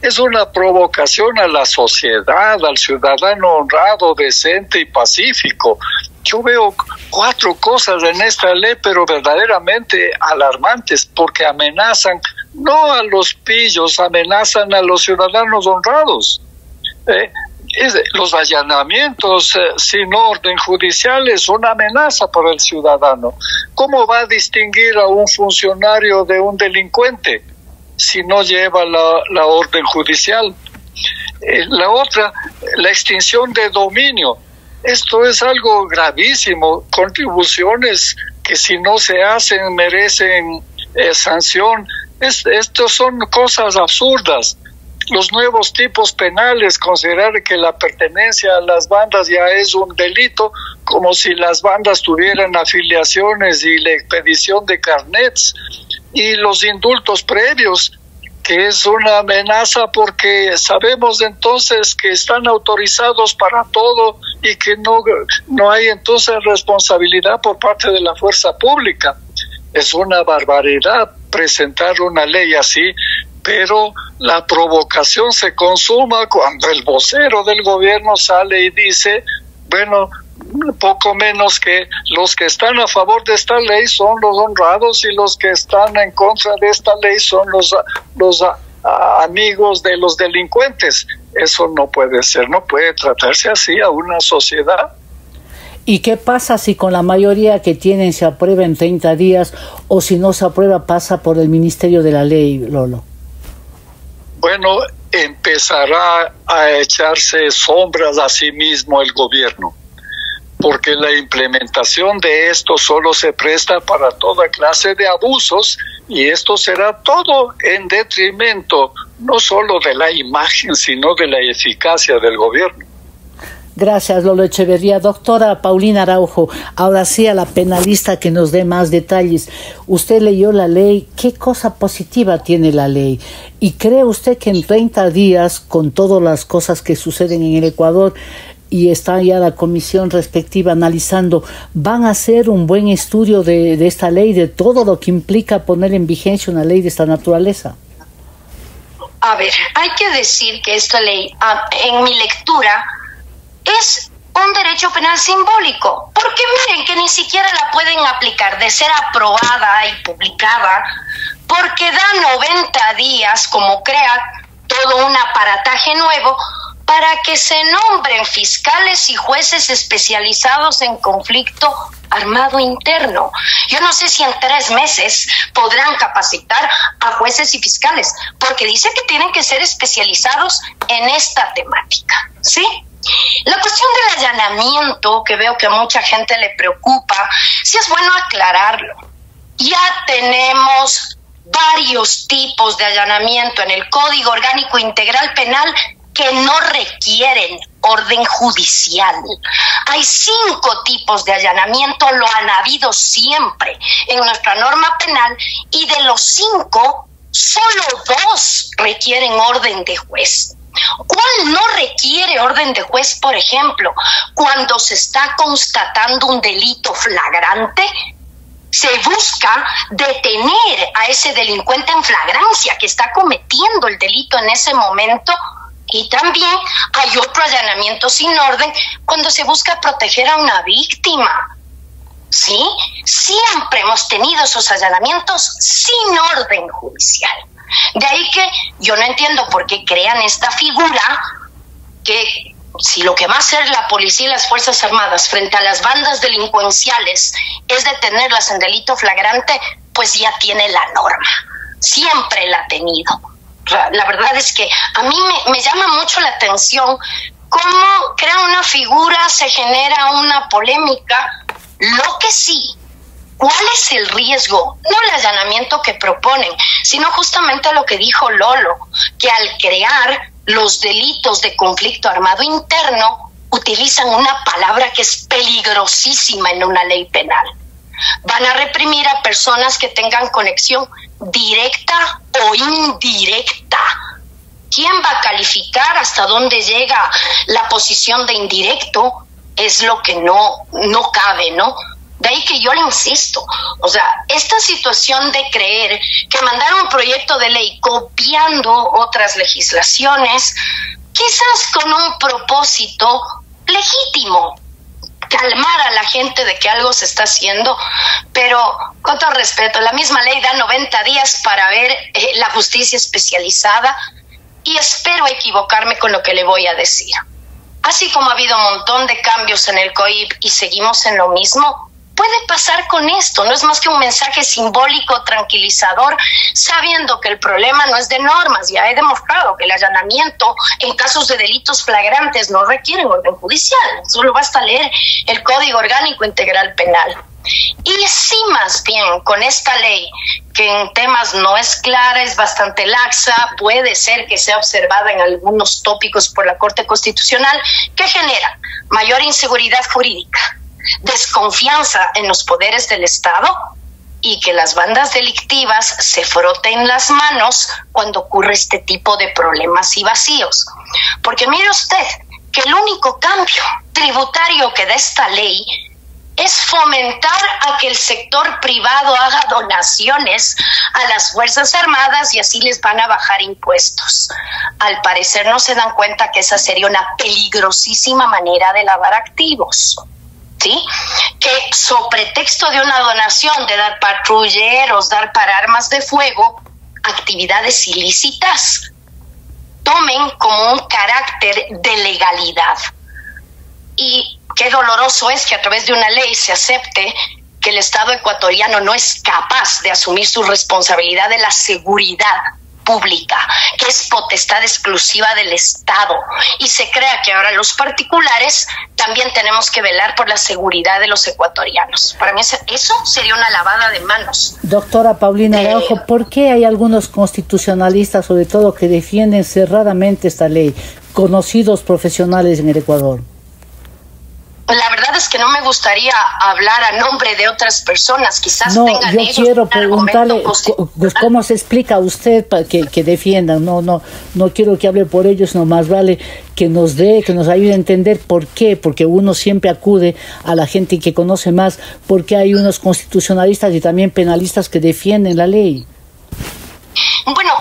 Es una provocación a la sociedad, al ciudadano honrado, decente y pacífico. Yo veo 4 cosas en esta ley, pero verdaderamente alarmantes, porque amenazan no a los pillos, amenazan a los ciudadanos honrados. Los allanamientos sin orden judicial es una amenaza para el ciudadano. ¿Cómo va a distinguir a un funcionario de un delincuente si no lleva la orden judicial? La otra, la extinción de dominio. Esto es algo gravísimo. Contribuciones que si no se hacen merecen sanción. Estos son cosas absurdas. Los nuevos tipos penales, considerar que la pertenencia a las bandas ya es un delito, como si las bandas tuvieran afiliaciones y la expedición de carnets, y los indultos previos, que es una amenaza porque sabemos entonces que están autorizados para todo y que no hay entonces responsabilidad por parte de la fuerza pública. Es una barbaridad presentar una ley así, pero la provocación se consuma cuando el vocero del gobierno sale y dice, bueno, poco menos que los que están a favor de esta ley son los honrados y los que están en contra de esta ley son los amigos de los delincuentes. Eso no puede ser, no puede tratarse así a una sociedad. ¿Y qué pasa si con la mayoría que tienen se aprueba en 30 días o si no se aprueba pasa por el Ministerio de la Ley, Lolo? Bueno, empezará a echarse sombras a sí mismo el gobierno, porque la implementación de esto solo se presta para toda clase de abusos, y esto será todo en detrimento no solo de la imagen, sino de la eficacia del gobierno. Gracias, Lolo Echeverría. Doctora Paulina Araujo, ahora sí a la penalista que nos dé más detalles. Usted leyó la ley, ¿qué cosa positiva tiene la ley? ¿Y cree usted que en 30 días, con todas las cosas que suceden en el Ecuador, y está ya la comisión respectiva analizando, van a hacer un buen estudio de esta ley, de todo lo que implica poner en vigencia una ley de esta naturaleza? A ver, hay que decir que esta ley, en mi lectura, es un derecho penal simbólico, porque miren que ni siquiera la pueden aplicar de ser aprobada y publicada, porque da 90 días, como crea todo un aparataje nuevo, para que se nombren fiscales y jueces especializados en conflicto armado interno. Yo no sé si en 3 meses podrán capacitar a jueces y fiscales, porque dice que tienen que ser especializados en esta temática, ¿sí? La cuestión del allanamiento, que veo que a mucha gente le preocupa, sí es bueno aclararlo. Ya tenemos varios tipos de allanamiento en el Código Orgánico Integral Penal que no requieren orden judicial. Hay 5 tipos de allanamiento, lo han habido siempre en nuestra norma penal, y de los 5, solo 2 requieren orden de juez. ¿Cuál no requiere orden de juez? Por ejemplo, cuando se está constatando un delito flagrante, se busca detener a ese delincuente en flagrancia que está cometiendo el delito en ese momento. Y también hay otro allanamiento sin orden cuando se busca proteger a una víctima. ¿Sí? Siempre hemos tenido esos allanamientos sin orden judicial. De ahí que yo no entiendo por qué crean esta figura que si lo que va a hacer la policía y las Fuerzas Armadas frente a las bandas delincuenciales es detenerlas en delito flagrante, pues ya tiene la norma. Siempre la ha tenido. La verdad es que a mí me llama mucho la atención cómo crea una figura, se genera una polémica. Lo que sí, ¿cuál es el riesgo? No el allanamiento que proponen, sino justamente lo que dijo Lolo, que al crear los delitos de conflicto armado interno, utilizan una palabra que es peligrosísima en una ley penal. Van a reprimir a personas que tengan conexión directa o indirecta. ¿Quién va a calificar hasta dónde llega la posición de indirecto? Es lo que no cabe, ¿no? De ahí que yo le insisto, o sea, esta situación de creer que mandar un proyecto de ley copiando otras legislaciones, quizás con un propósito legítimo, calmar a la gente de que algo se está haciendo, pero con todo respeto, la misma ley da 90 días para ver la justicia especializada, y espero equivocarme con lo que le voy a decir. Así como ha habido un montón de cambios en el COIP y seguimos en lo mismo, puede pasar con esto. No es más que un mensaje simbólico, tranquilizador, sabiendo que el problema no es de normas. Ya he demostrado que el allanamiento en casos de delitos flagrantes no requieren orden judicial. Solo basta leer el Código Orgánico Integral Penal. Y sí, más bien, con esta ley, que en temas no es clara, es bastante laxa, puede ser que sea observada en algunos tópicos por la Corte Constitucional, que genera mayor inseguridad jurídica, desconfianza en los poderes del Estado y que las bandas delictivas se froten las manos cuando ocurre este tipo de problemas y vacíos. Porque mire usted que el único cambio tributario que da esta ley es fomentar a que el sector privado haga donaciones a las Fuerzas Armadas y así les van a bajar impuestos. Al parecer no se dan cuenta que esa sería una peligrosísima manera de lavar activos. ¿Sí? Que sobre pretexto de una donación, de dar patrulleros, dar para armas de fuego, actividades ilícitas tomen como un carácter de legalidad. Y qué doloroso es que a través de una ley se acepte que el Estado ecuatoriano no es capaz de asumir su responsabilidad de la seguridad pública, que es potestad exclusiva del Estado, y se crea que ahora los particulares también tenemos que velar por la seguridad de los ecuatorianos. Para mí eso sería una lavada de manos. Doctora Paulina Araujo, ¿por qué hay algunos constitucionalistas, sobre todo, que defienden cerradamente esta ley, conocidos profesionales en el Ecuador? La verdad es que no me gustaría hablar a nombre de otras personas, quizás tengan ellos. Yo quiero preguntarle cómo se explica a usted para que defiendan. No quiero que hable por ellos, no, más vale que nos ayude a entender por qué, porque uno siempre acude a la gente que conoce más, porque hay unos constitucionalistas y también penalistas que defienden la ley. Bueno,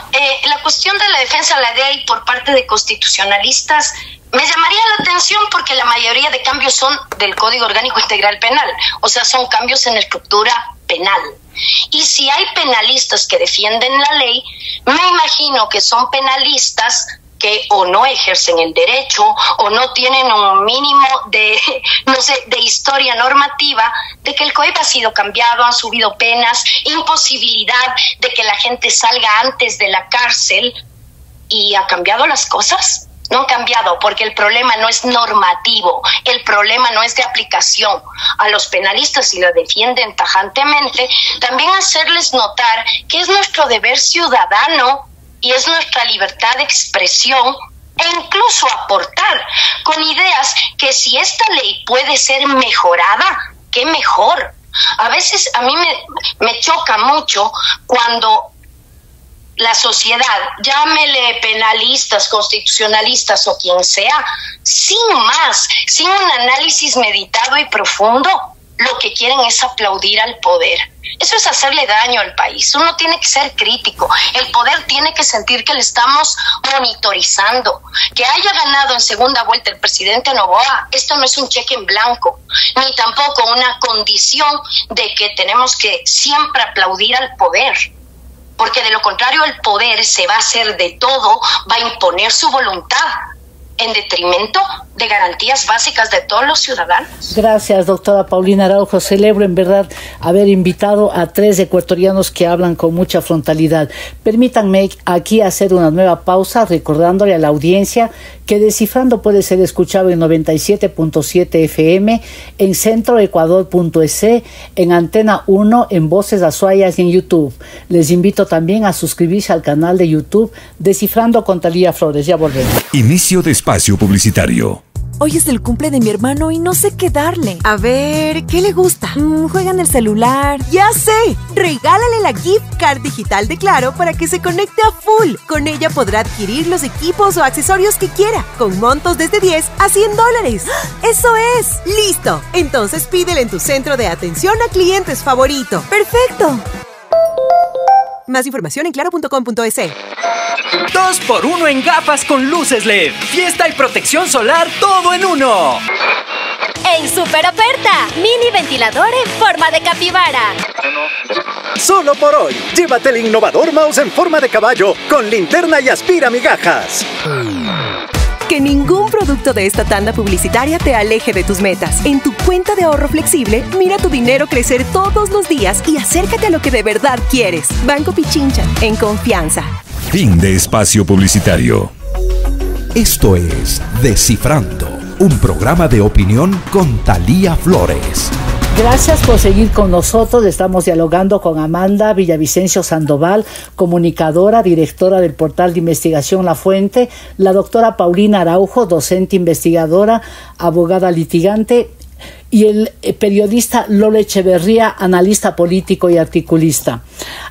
la cuestión de la defensa de la ley por parte de constitucionalistas me llamaría la atención porque la mayoría de cambios son del Código Orgánico Integral Penal, o sea, son cambios en la estructura penal. Y si hay penalistas que defienden la ley, me imagino que son penalistas que o no ejercen el derecho o no tienen un mínimo de historia normativa de que el COIP ha sido cambiado, han subido penas, imposibilidad de que la gente salga antes de la cárcel y ha cambiado las cosas. No han cambiado porque el problema no es normativo, el problema no es de aplicación. A los penalistas, si lo defienden tajantemente, también hacerles notar que es nuestro deber ciudadano y es nuestra libertad de expresión e incluso aportar con ideas que si esta ley puede ser mejorada, ¡qué mejor! A veces a mí me choca mucho cuando la sociedad, llámele penalistas, constitucionalistas o quien sea, sin un análisis meditado y profundo, lo que quieren es aplaudir al poder. Eso es hacerle daño al país. Uno tiene que ser crítico. El poder tiene que sentir que le estamos monitorizando. Que haya ganado en segunda vuelta el presidente Noboa, esto no es un cheque en blanco, ni tampoco una condición de que tenemos que siempre aplaudir al poder. Porque de lo contrario el poder se va a hacer de todo, va a imponer su voluntad en detrimento de garantías básicas de todos los ciudadanos. Gracias, doctora Paulina Araujo. Celebro en verdad haber invitado a 3 ecuatorianos que hablan con mucha frontalidad. Permítanme aquí hacer una nueva pausa recordándole a la audiencia que Descifrando puede ser escuchado en 97.7 FM, en centroecuador.es, en Antena 1, en Voces Azuayas y en YouTube. Les invito también a suscribirse al canal de YouTube Descifrando con Talía Flores. Ya volvemos. Inicio de espacio publicitario. Hoy es el cumple de mi hermano y no sé qué darle. A ver, ¿qué le gusta? Juega en el celular. ¡Ya sé! Regálale la gift card digital de Claro para que se conecte a full. Con ella podrá adquirir los equipos o accesorios que quiera, con montos desde $10 a $100. ¡Eso es! ¡Listo! Entonces pídele en tu centro de atención a clientes favorito. ¡Perfecto! Más información en claro.com.es. 2x1 en gafas con luces LED. Fiesta y protección solar, todo en uno. En super oferta, mini ventilador en forma de capibara. Solo por hoy, llévate el innovador mouse en forma de caballo con linterna y aspira migajas. Que ningún producto de esta tanda publicitaria te aleje de tus metas. En tu cuenta de ahorro flexible, mira tu dinero crecer todos los días y acércate a lo que de verdad quieres. Banco Pichincha, en confianza. Fin de espacio publicitario. Esto es Descifrando, un programa de opinión con Talía Flores. Gracias por seguir con nosotros. Estamos dialogando con Amanda Villavicencio Sandoval, comunicadora, directora del portal de investigación La Fuente, la doctora Paulina Araujo, docente investigadora, abogada litigante, y el periodista Lolo Echeverría, analista político y articulista.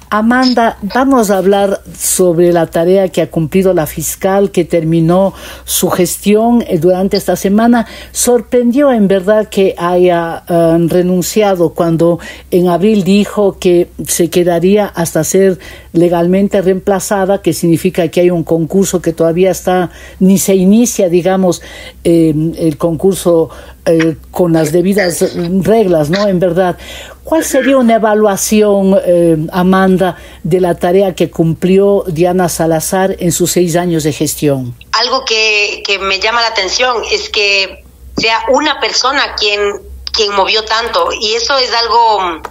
Amanda, vamos a hablar sobre la tarea que ha cumplido la fiscal que terminó su gestión durante esta semana. Sorprendió en verdad que haya renunciado cuando en abril dijo que se quedaría hasta ser legalmente reemplazada, que significa que hay un concurso que todavía está, ni se inicia, digamos, el concurso con las debidas reglas, ¿no? En verdad, ¿cuál sería una evaluación, Amanda, de la tarea que cumplió Diana Salazar en sus 6 años de gestión? Algo que me llama la atención es que sea una persona quien movió tanto, y eso es algo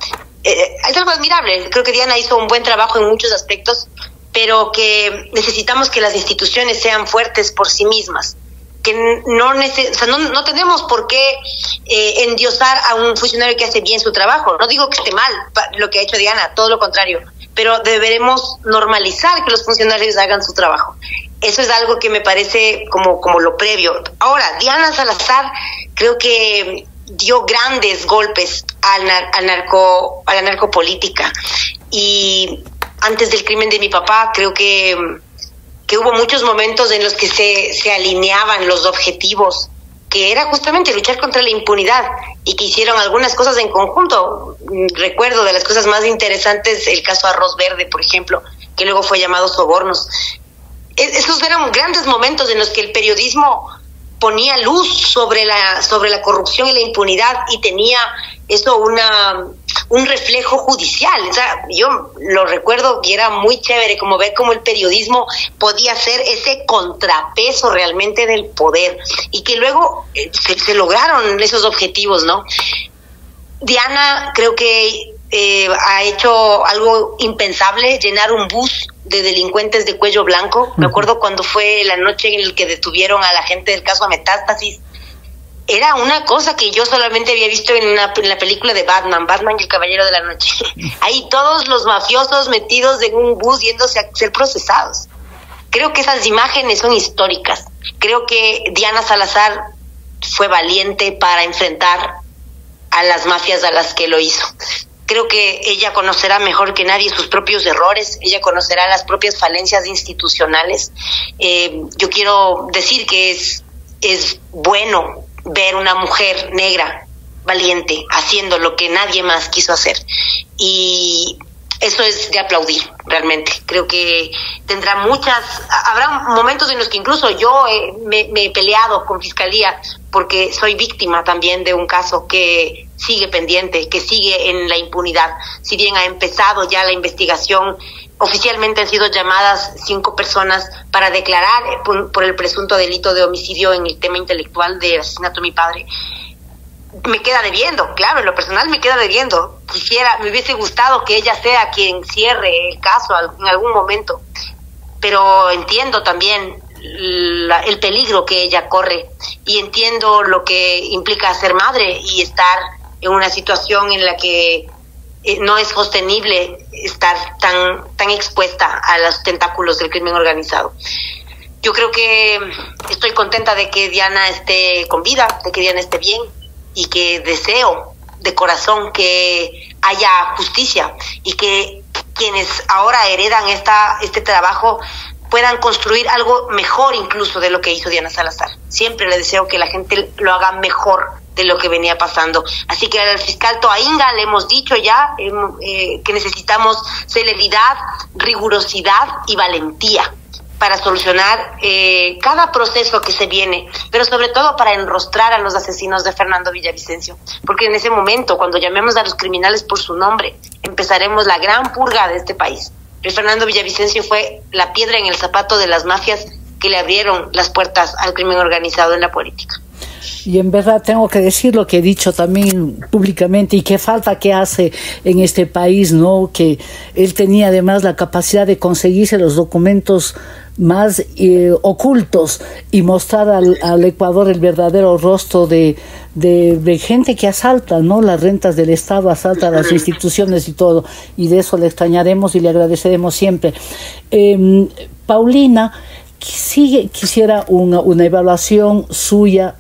admirable. Creo que Diana hizo un buen trabajo en muchos aspectos, pero que necesitamos que las instituciones sean fuertes por sí mismas. Que no tenemos por qué endiosar a un funcionario que hace bien su trabajo. No digo que esté mal lo que ha hecho Diana, todo lo contrario, pero deberemos normalizar que los funcionarios hagan su trabajo. Eso es algo que me parece como lo previo. Ahora, Diana Salazar creo que dio grandes golpes a la narcopolítica, y antes del crimen de mi papá creo que hubo muchos momentos en los que se alineaban los objetivos, que era justamente luchar contra la impunidad, y que hicieron algunas cosas en conjunto. Recuerdo de las cosas más interesantes el caso Arroz Verde, por ejemplo, que luego fue llamado Sobornos. Esos eran grandes momentos en los que el periodismo ponía luz sobre la corrupción y la impunidad, y tenía eso un reflejo judicial. O sea, yo lo recuerdo y era muy chévere como ver cómo el periodismo podía ser ese contrapeso realmente del poder, y que luego se lograron esos objetivos, ¿no? Diana creo que ha hecho algo impensable, llenar un bus de delincuentes de cuello blanco. Me acuerdo cuando fue la noche en la que detuvieron a la gente del caso Metástasis. Era una cosa que yo solamente había visto en la película de Batman y el Caballero de la Noche. Ahí todos los mafiosos metidos en un bus yéndose a ser procesados. Creo que esas imágenes son históricas. Creo que Diana Salazar fue valiente para enfrentar a las mafias a las que lo hizo. Creo que ella conocerá mejor que nadie sus propios errores, ella conocerá las propias falencias institucionales. Yo quiero decir que es bueno ver una mujer negra, valiente, haciendo lo que nadie más quiso hacer. Y eso es de aplaudir, realmente. Creo que habrá momentos en los que incluso yo me he peleado con Fiscalía, porque soy víctima también de un caso que sigue pendiente, que sigue en la impunidad. Si bien ha empezado ya la investigación, oficialmente han sido llamadas 5 personas para declarar por el presunto delito de homicidio en el tema intelectual de asesinato de mi padre. Me queda debiendo, claro, en lo personal me queda debiendo. Me hubiese gustado que ella sea quien cierre el caso en algún momento, pero entiendo también el peligro que ella corre y entiendo lo que implica ser madre y estar en una situación en la que no es sostenible estar tan expuesta a los tentáculos del crimen organizado. Yo creo que estoy contenta de que Diana esté con vida, de que Diana esté bien, y que deseo de corazón que haya justicia y que quienes ahora heredan este trabajo puedan construir algo mejor incluso de lo que hizo Diana Salazar. Siempre le deseo que la gente lo haga mejor de lo que venía pasando. Así que al fiscal Toainga le hemos dicho ya que necesitamos celeridad, rigurosidad y valentía para solucionar cada proceso que se viene, pero sobre todo para enrostrar a los asesinos de Fernando Villavicencio, porque en ese momento, cuando llamemos a los criminales por su nombre, empezaremos la gran purga de este país. El Fernando Villavicencio fue la piedra en el zapato de las mafias que le abrieron las puertas al crimen organizado en la política. Y en verdad tengo que decir lo que he dicho también públicamente y qué falta que hace en este país, ¿no? Que él tenía además la capacidad de conseguirse los documentos más ocultos y mostrar al Ecuador el verdadero rostro de gente que asalta, ¿no? Las rentas del Estado, asalta las instituciones y todo, y de eso le extrañaremos y le agradeceremos siempre. Paulina, quisiera una evaluación suya,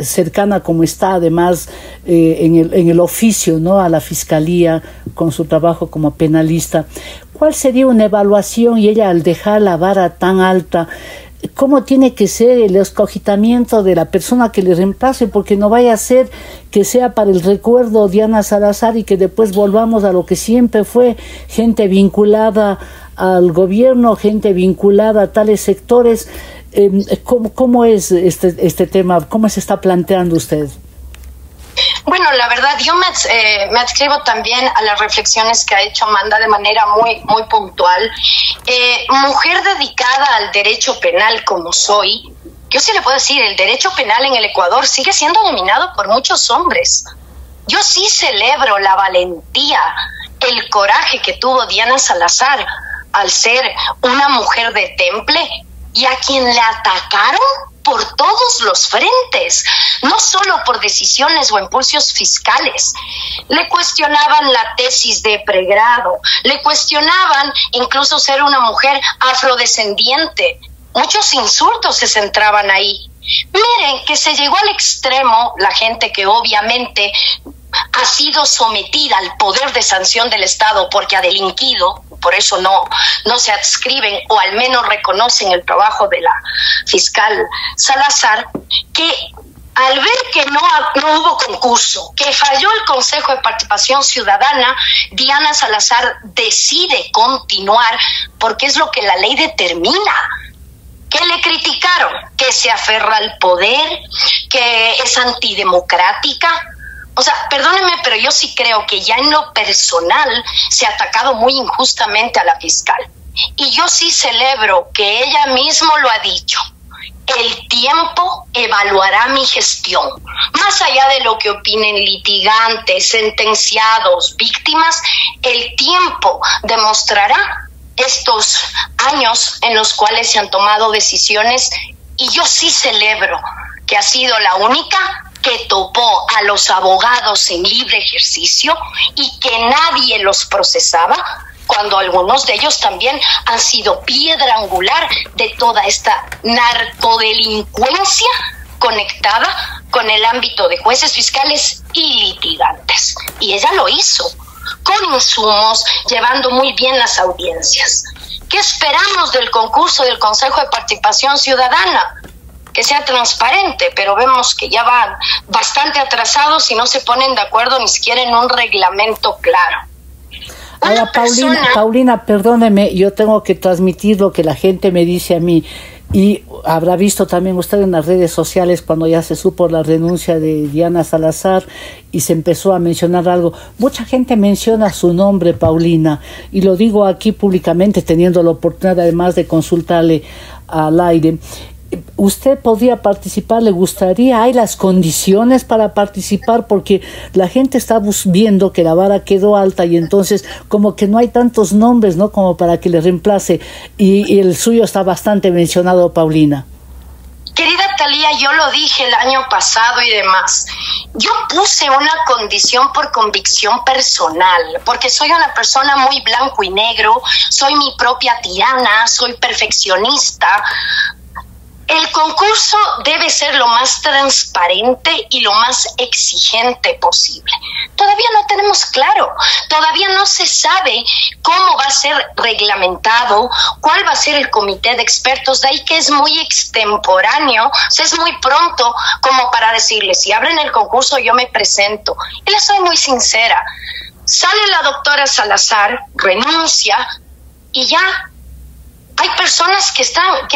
cercana como está además en el oficio, ¿no? A la Fiscalía con su trabajo como penalista. ¿Cuál sería una evaluación, y ella al dejar la vara tan alta, cómo tiene que ser el escogitamiento de la persona que le reemplace? Porque no vaya a ser que sea para el recuerdo Diana Salazar y que después volvamos a lo que siempre fue, gente vinculada al gobierno, gente vinculada a tales sectores. ¿Cómo es este tema? ¿Cómo se está planteando usted? Bueno, la verdad, yo me adscribo también a las reflexiones que ha hecho Amanda de manera muy, muy puntual. Mujer dedicada al derecho penal como soy, yo sí le puedo decir, el derecho penal en el Ecuador sigue siendo dominado por muchos hombres. Yo sí celebro la valentía, el coraje que tuvo Diana Salazar al ser una mujer de temple y a quien le atacaron por todos los frentes, no solo por decisiones o impulsos fiscales. Le cuestionaban la tesis de pregrado, le cuestionaban incluso ser una mujer afrodescendiente. Muchos insultos se centraban ahí. Miren que se llegó al extremo la gente que obviamente ha sido sometida al poder de sanción del Estado porque ha delinquido, por eso no se adscriben o al menos reconocen el trabajo de la fiscal Salazar, que al ver que no hubo concurso, que falló el Consejo de Participación Ciudadana, Diana Salazar decide continuar porque es lo que la ley determina. Que le criticaron, que se aferra al poder, que es antidemocrática. O sea, perdónenme, pero yo sí creo que ya en lo personal se ha atacado muy injustamente a la fiscal. Y yo sí celebro que ella misma lo ha dicho. El tiempo evaluará mi gestión. Más allá de lo que opinen litigantes, sentenciados, víctimas, el tiempo demostrará estos años en los cuales se han tomado decisiones, y yo sí celebro que ha sido la única que topó a los abogados en libre ejercicio y que nadie los procesaba, cuando algunos de ellos también han sido piedra angular de toda esta narcodelincuencia conectada con el ámbito de jueces, fiscales y litigantes. Y ella lo hizo, con insumos, llevando muy bien las audiencias. ¿Qué esperamos del concurso del Consejo de Participación Ciudadana? Que sea transparente, pero vemos que ya van bastante atrasados y no se ponen de acuerdo ni siquiera en un reglamento claro. Ahora, Paulina, perdóneme, yo tengo que transmitir lo que la gente me dice a mí, y habrá visto también usted en las redes sociales cuando ya se supo la renuncia de Diana Salazar y se empezó a mencionar algo. Mucha gente menciona su nombre, Paulina, y lo digo aquí públicamente, teniendo la oportunidad además de consultarle al aire. ¿Usted podría participar? ¿Le gustaría? ¿Hay las condiciones para participar? Porque la gente está viendo que la vara quedó alta y entonces como que no hay tantos nombres, ¿no? Como para que le reemplace, y el suyo está bastante mencionado, Paulina. Querida Thalía, yo lo dije el año pasado y demás. Yo puse una condición por convicción personal, porque soy una persona muy blanco y negro, soy mi propia tirana, soy perfeccionista. El concurso debe ser lo más transparente y lo más exigente posible. Todavía no tenemos claro, todavía no se sabe cómo va a ser reglamentado, cuál va a ser el comité de expertos, de ahí que es muy extemporáneo, es muy pronto como para decirles, si abren el concurso yo me presento. Y les soy muy sincera, sale la doctora Salazar, renuncia y ya. Hay personas que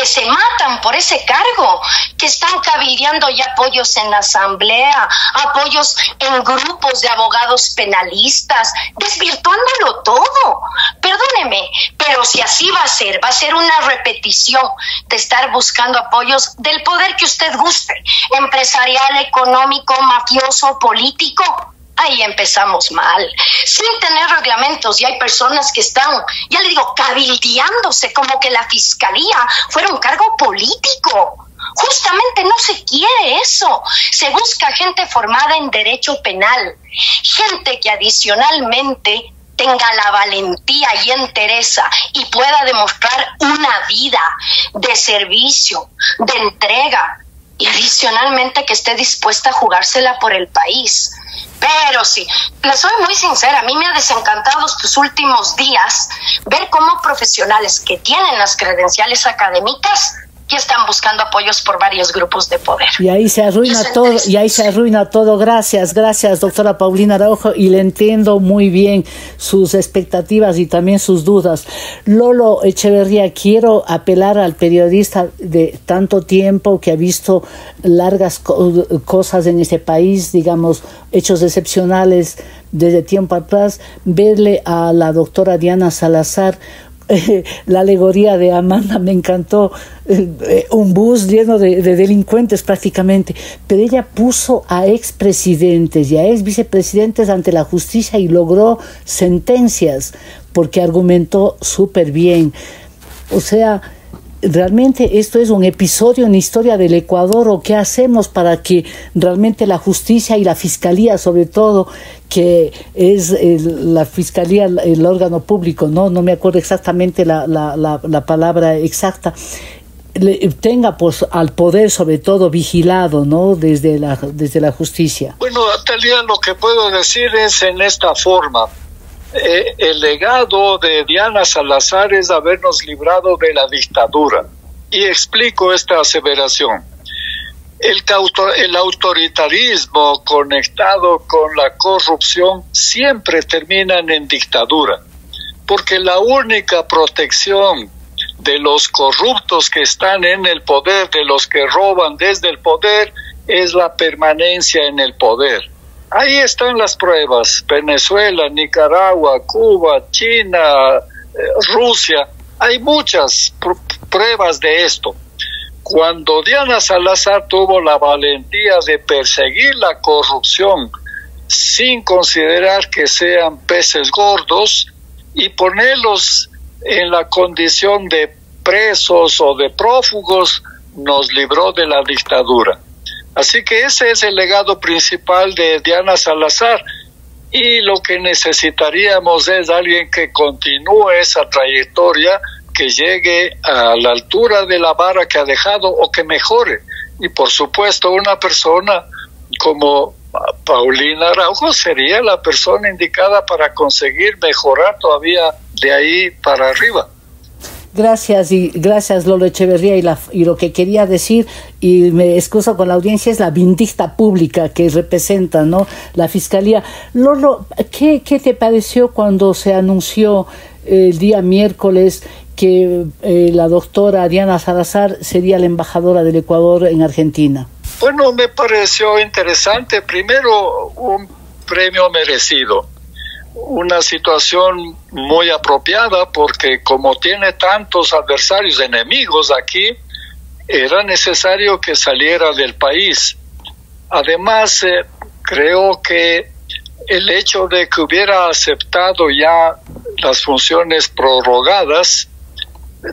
se matan por ese cargo, que están cabildeando ya apoyos en la asamblea, apoyos en grupos de abogados penalistas, desvirtuándolo todo. Perdóneme, pero si así va a ser una repetición de estar buscando apoyos del poder que usted guste, empresarial, económico, mafioso, político. Ahí empezamos mal, sin tener reglamentos, y hay personas que están, ya le digo, cabildeándose como que la fiscalía fuera un cargo político. Justamente no se quiere eso, se busca gente formada en derecho penal, gente que adicionalmente tenga la valentía y entereza y pueda demostrar una vida de servicio, de entrega, y adicionalmente que esté dispuesta a jugársela por el país. Pero sí, le soy muy sincera, a mí me ha desencantado estos últimos días ver cómo profesionales que tienen las credenciales académicas ya están buscando apoyos por varios grupos de poder. Y ahí se arruina todo, Gracias, doctora Paulina Araujo, y le entiendo muy bien sus expectativas y también sus dudas. Lolo Echeverría, quiero apelar al periodista de tanto tiempo que ha visto largas cosas en este país, digamos, hechos excepcionales desde tiempo atrás, verle a la doctora Diana Salazar. La alegoría de Amanda me encantó, un bus lleno de delincuentes prácticamente, pero ella puso a expresidentes y a ex vicepresidentes ante la justicia y logró sentencias porque argumentó súper bien. O sea, realmente esto es un episodio en la historia del Ecuador. ¿O qué hacemos para que realmente la justicia y la fiscalía, sobre todo, que es la fiscalía, el órgano público, no me acuerdo exactamente la palabra exacta, tenga pues al poder sobre todo vigilado, ¿no? desde la justicia? Bueno, Thalía, lo que puedo decir es en esta forma. El legado de Diana Salazar es habernos librado de la dictadura. Y explico esta aseveración. El autoritarismo conectado con la corrupción siempre terminan en dictadura, porque la única protección de los corruptos que están en el poder, de los que roban desde el poder, es la permanencia en el poder. Ahí están las pruebas: Venezuela, Nicaragua, Cuba, China, Rusia. Hay muchas pruebas de esto. Cuando Diana Salazar tuvo la valentía de perseguir la corrupción sin considerar que sean peces gordos y ponerlos en la condición de presos o de prófugos, nos libró de la dictadura. Así que ese es el legado principal de Diana Salazar, y lo que necesitaríamos es alguien que continúe esa trayectoria, que llegue a la altura de la vara que ha dejado o que mejore. Y por supuesto una persona como Paulina Araujo sería la persona indicada para conseguir mejorar todavía de ahí para arriba. Gracias, y gracias Lolo Echeverría, y lo que quería decir, y me excuso con la audiencia, es la vindicta pública que representa, ¿no?, la Fiscalía. Lolo, ¿qué te pareció cuando se anunció el día miércoles que la doctora Diana Salazar sería la embajadora del Ecuador en Argentina? Bueno, me pareció interesante. Primero, un premio merecido. Una situación muy apropiada porque como tiene tantos adversarios, enemigos aquí, era necesario que saliera del país. Además, creo que el hecho de que hubiera aceptado ya las funciones prorrogadas,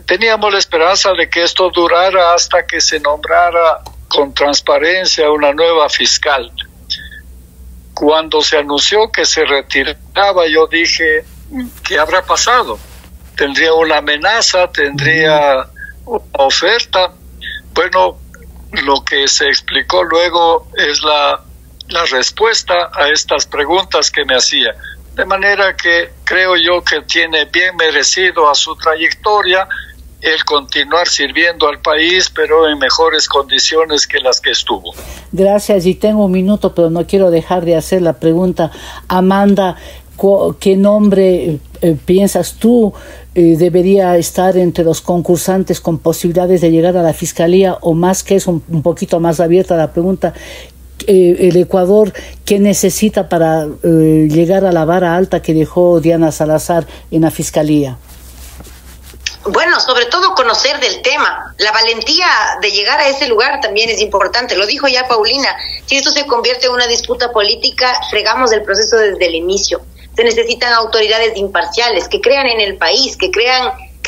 teníamos la esperanza de que esto durara hasta que se nombrara con transparencia una nueva fiscal. Cuando se anunció que se retiraba, yo dije, ¿qué habrá pasado? ¿Tendría una amenaza? ¿Tendría una oferta? Bueno, lo que se explicó luego es la respuesta a estas preguntas que me hacía. De manera que creo yo que tiene bien merecido a su trayectoria el continuar sirviendo al país, pero en mejores condiciones que las que estuvo. Gracias, y tengo un minuto, pero no quiero dejar de hacer la pregunta. Amanda, ¿qué nombre piensas tú debería estar entre los concursantes con posibilidades de llegar a la Fiscalía? O más que eso, un poquito más abierta la pregunta, el Ecuador, ¿qué necesita para llegar a la vara alta que dejó Diana Salazar en la Fiscalía? Bueno, sobre todo conocer del tema. La valentía de llegar a ese lugar también es importante. Lo dijo ya Paulina. Si esto se convierte en una disputa política, fregamos el proceso desde el inicio. Se necesitan autoridades imparciales que crean en el país, que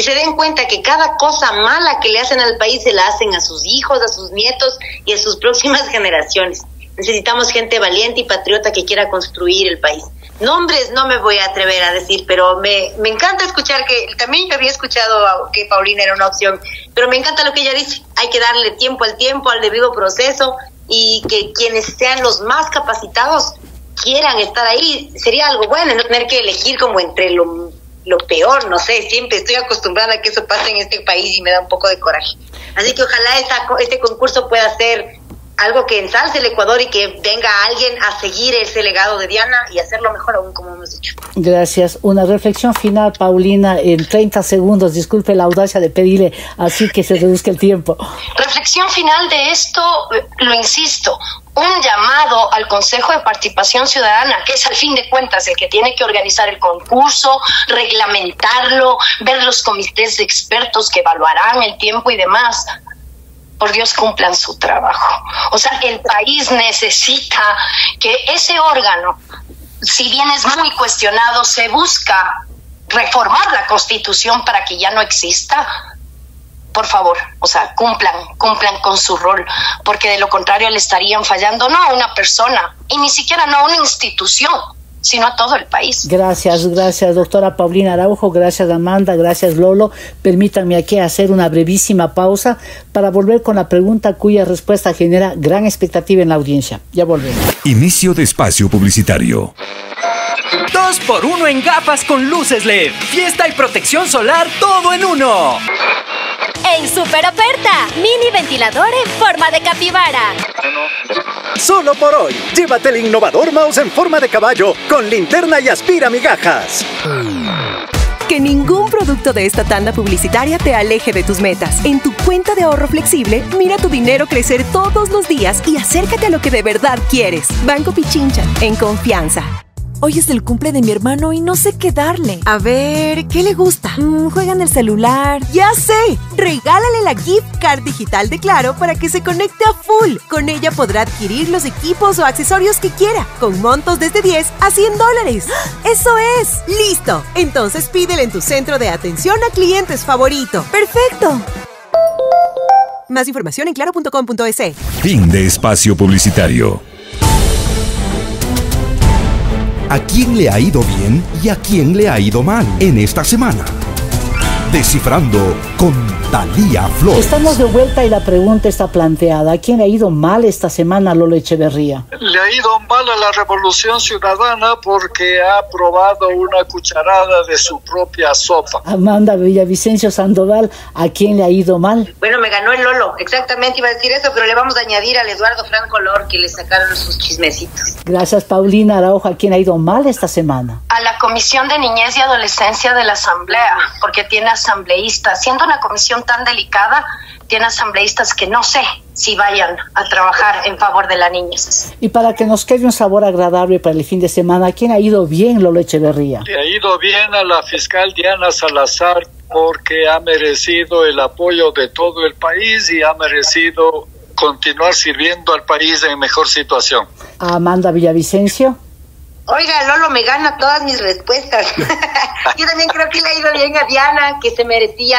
se den cuenta que cada cosa mala que le hacen al país se la hacen a sus hijos, a sus nietos y a sus próximas generaciones. Necesitamos gente valiente y patriota que quiera construir el país. Nombres no me voy a atrever a decir, pero me encanta escuchar que, también yo había escuchado que Paulina era una opción, pero me encanta lo que ella dice. Hay que darle tiempo, al debido proceso, y que quienes sean los más capacitados quieran estar ahí. Sería algo bueno, no tener que elegir como entre lo peor, no sé, siempre estoy acostumbrada a que eso pase en este país y me da un poco de coraje. Así que ojalá este concurso pueda ser algo que ensalce el Ecuador y que venga alguien a seguir ese legado de Diana y hacerlo mejor aún, como hemos dicho. Gracias. Una reflexión final, Paulina, en 30 segundos. Disculpe la audacia de pedirle así que se reduzca el tiempo. Reflexión final de esto, lo insisto, un llamado al Consejo de Participación Ciudadana, que es al fin de cuentas el que tiene que organizar el concurso, reglamentarlo, ver los comités de expertos que evaluarán el tiempo y demás. Por Dios, cumplan su trabajo. O sea, el país necesita que ese órgano, si bien es muy cuestionado, se busca reformar la Constitución para que ya no exista. Por favor, o sea, cumplan con su rol, porque de lo contrario le estarían fallando no a una persona, y ni siquiera no a una institución, sino a todo el país. Gracias, doctora Paulina Araujo, gracias Amanda, gracias Lolo. Permítanme aquí hacer una brevísima pausa para volver con la pregunta cuya respuesta genera gran expectativa en la audiencia. Ya volvemos. Inicio de espacio publicitario. 2x1 en gafas con luces LED, fiesta y protección solar, todo en uno. En super oferta, mini ventilador en forma de capibara. Solo por hoy, llévate el innovador mouse en forma de caballo con linterna y aspira migajas. Que ningún producto de esta tanda publicitaria te aleje de tus metas. En tu cuenta de ahorro flexible, mira tu dinero crecer todos los días y acércate a lo que de verdad quieres. Banco Pichincha, en confianza. Hoy es el cumple de mi hermano y no sé qué darle. A ver, ¿qué le gusta? Juega en el celular. ¡Ya sé! Regálale la gift card digital de Claro para que se conecte a full. Con ella podrá adquirir los equipos o accesorios que quiera, con montos desde $10 a $100. ¡Eso es! ¡Listo! Entonces pídele en tu centro de atención a clientes favorito. ¡Perfecto! Más información en claro.com.es. Fin de espacio publicitario. ¿A quién le ha ido bien y a quién le ha ido mal en esta semana? Descifrando con Thalía Flores. Estamos de vuelta y la pregunta está planteada. ¿A quién le ha ido mal esta semana, Lolo Echeverría? Le ha ido mal a la Revolución Ciudadana porque ha probado una cucharada de su propia sopa. Amanda Villavicencio Sandoval, ¿a quién le ha ido mal? Bueno, me ganó el Lolo, exactamente iba a decir eso, pero le vamos a añadir al Eduardo Franco Lor que le sacaron sus chismecitos. Gracias, Paulina Araujo. ¿A quién le ha ido mal esta semana? A la Comisión de Niñez y Adolescencia de la Asamblea, porque tiene asambleístas. Siendo una comisión tan delicada, tiene asambleístas que no sé si vayan a trabajar en favor de la niñez. Y para que nos quede un sabor agradable para el fin de semana, ¿a quién ha ido bien, Lolo Echeverría? Le ha ido bien a la fiscal Diana Salazar porque ha merecido el apoyo de todo el país y ha merecido continuar sirviendo al país en mejor situación. ¿A Amanda Villavicencio? Oiga, Lolo me gana todas mis respuestas. Yo también creo que le ha ido bien a Diana, que se merecía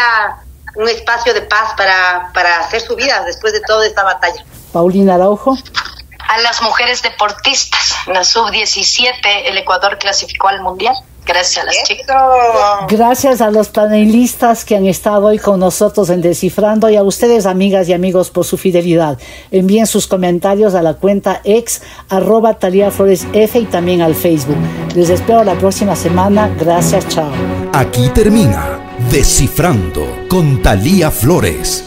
un espacio de paz para hacer su vida después de toda esta batalla. Paulina Araujo. A las mujeres deportistas, en la sub-17, el Ecuador clasificó al Mundial. Gracias a las chicas. Gracias a los panelistas que han estado hoy con nosotros en Descifrando y a ustedes, amigas y amigos, por su fidelidad. Envíen sus comentarios a la cuenta @ThaliaFloresF y también al Facebook. Les espero la próxima semana. Gracias, chao. Aquí termina Descifrando con Thalía Flores.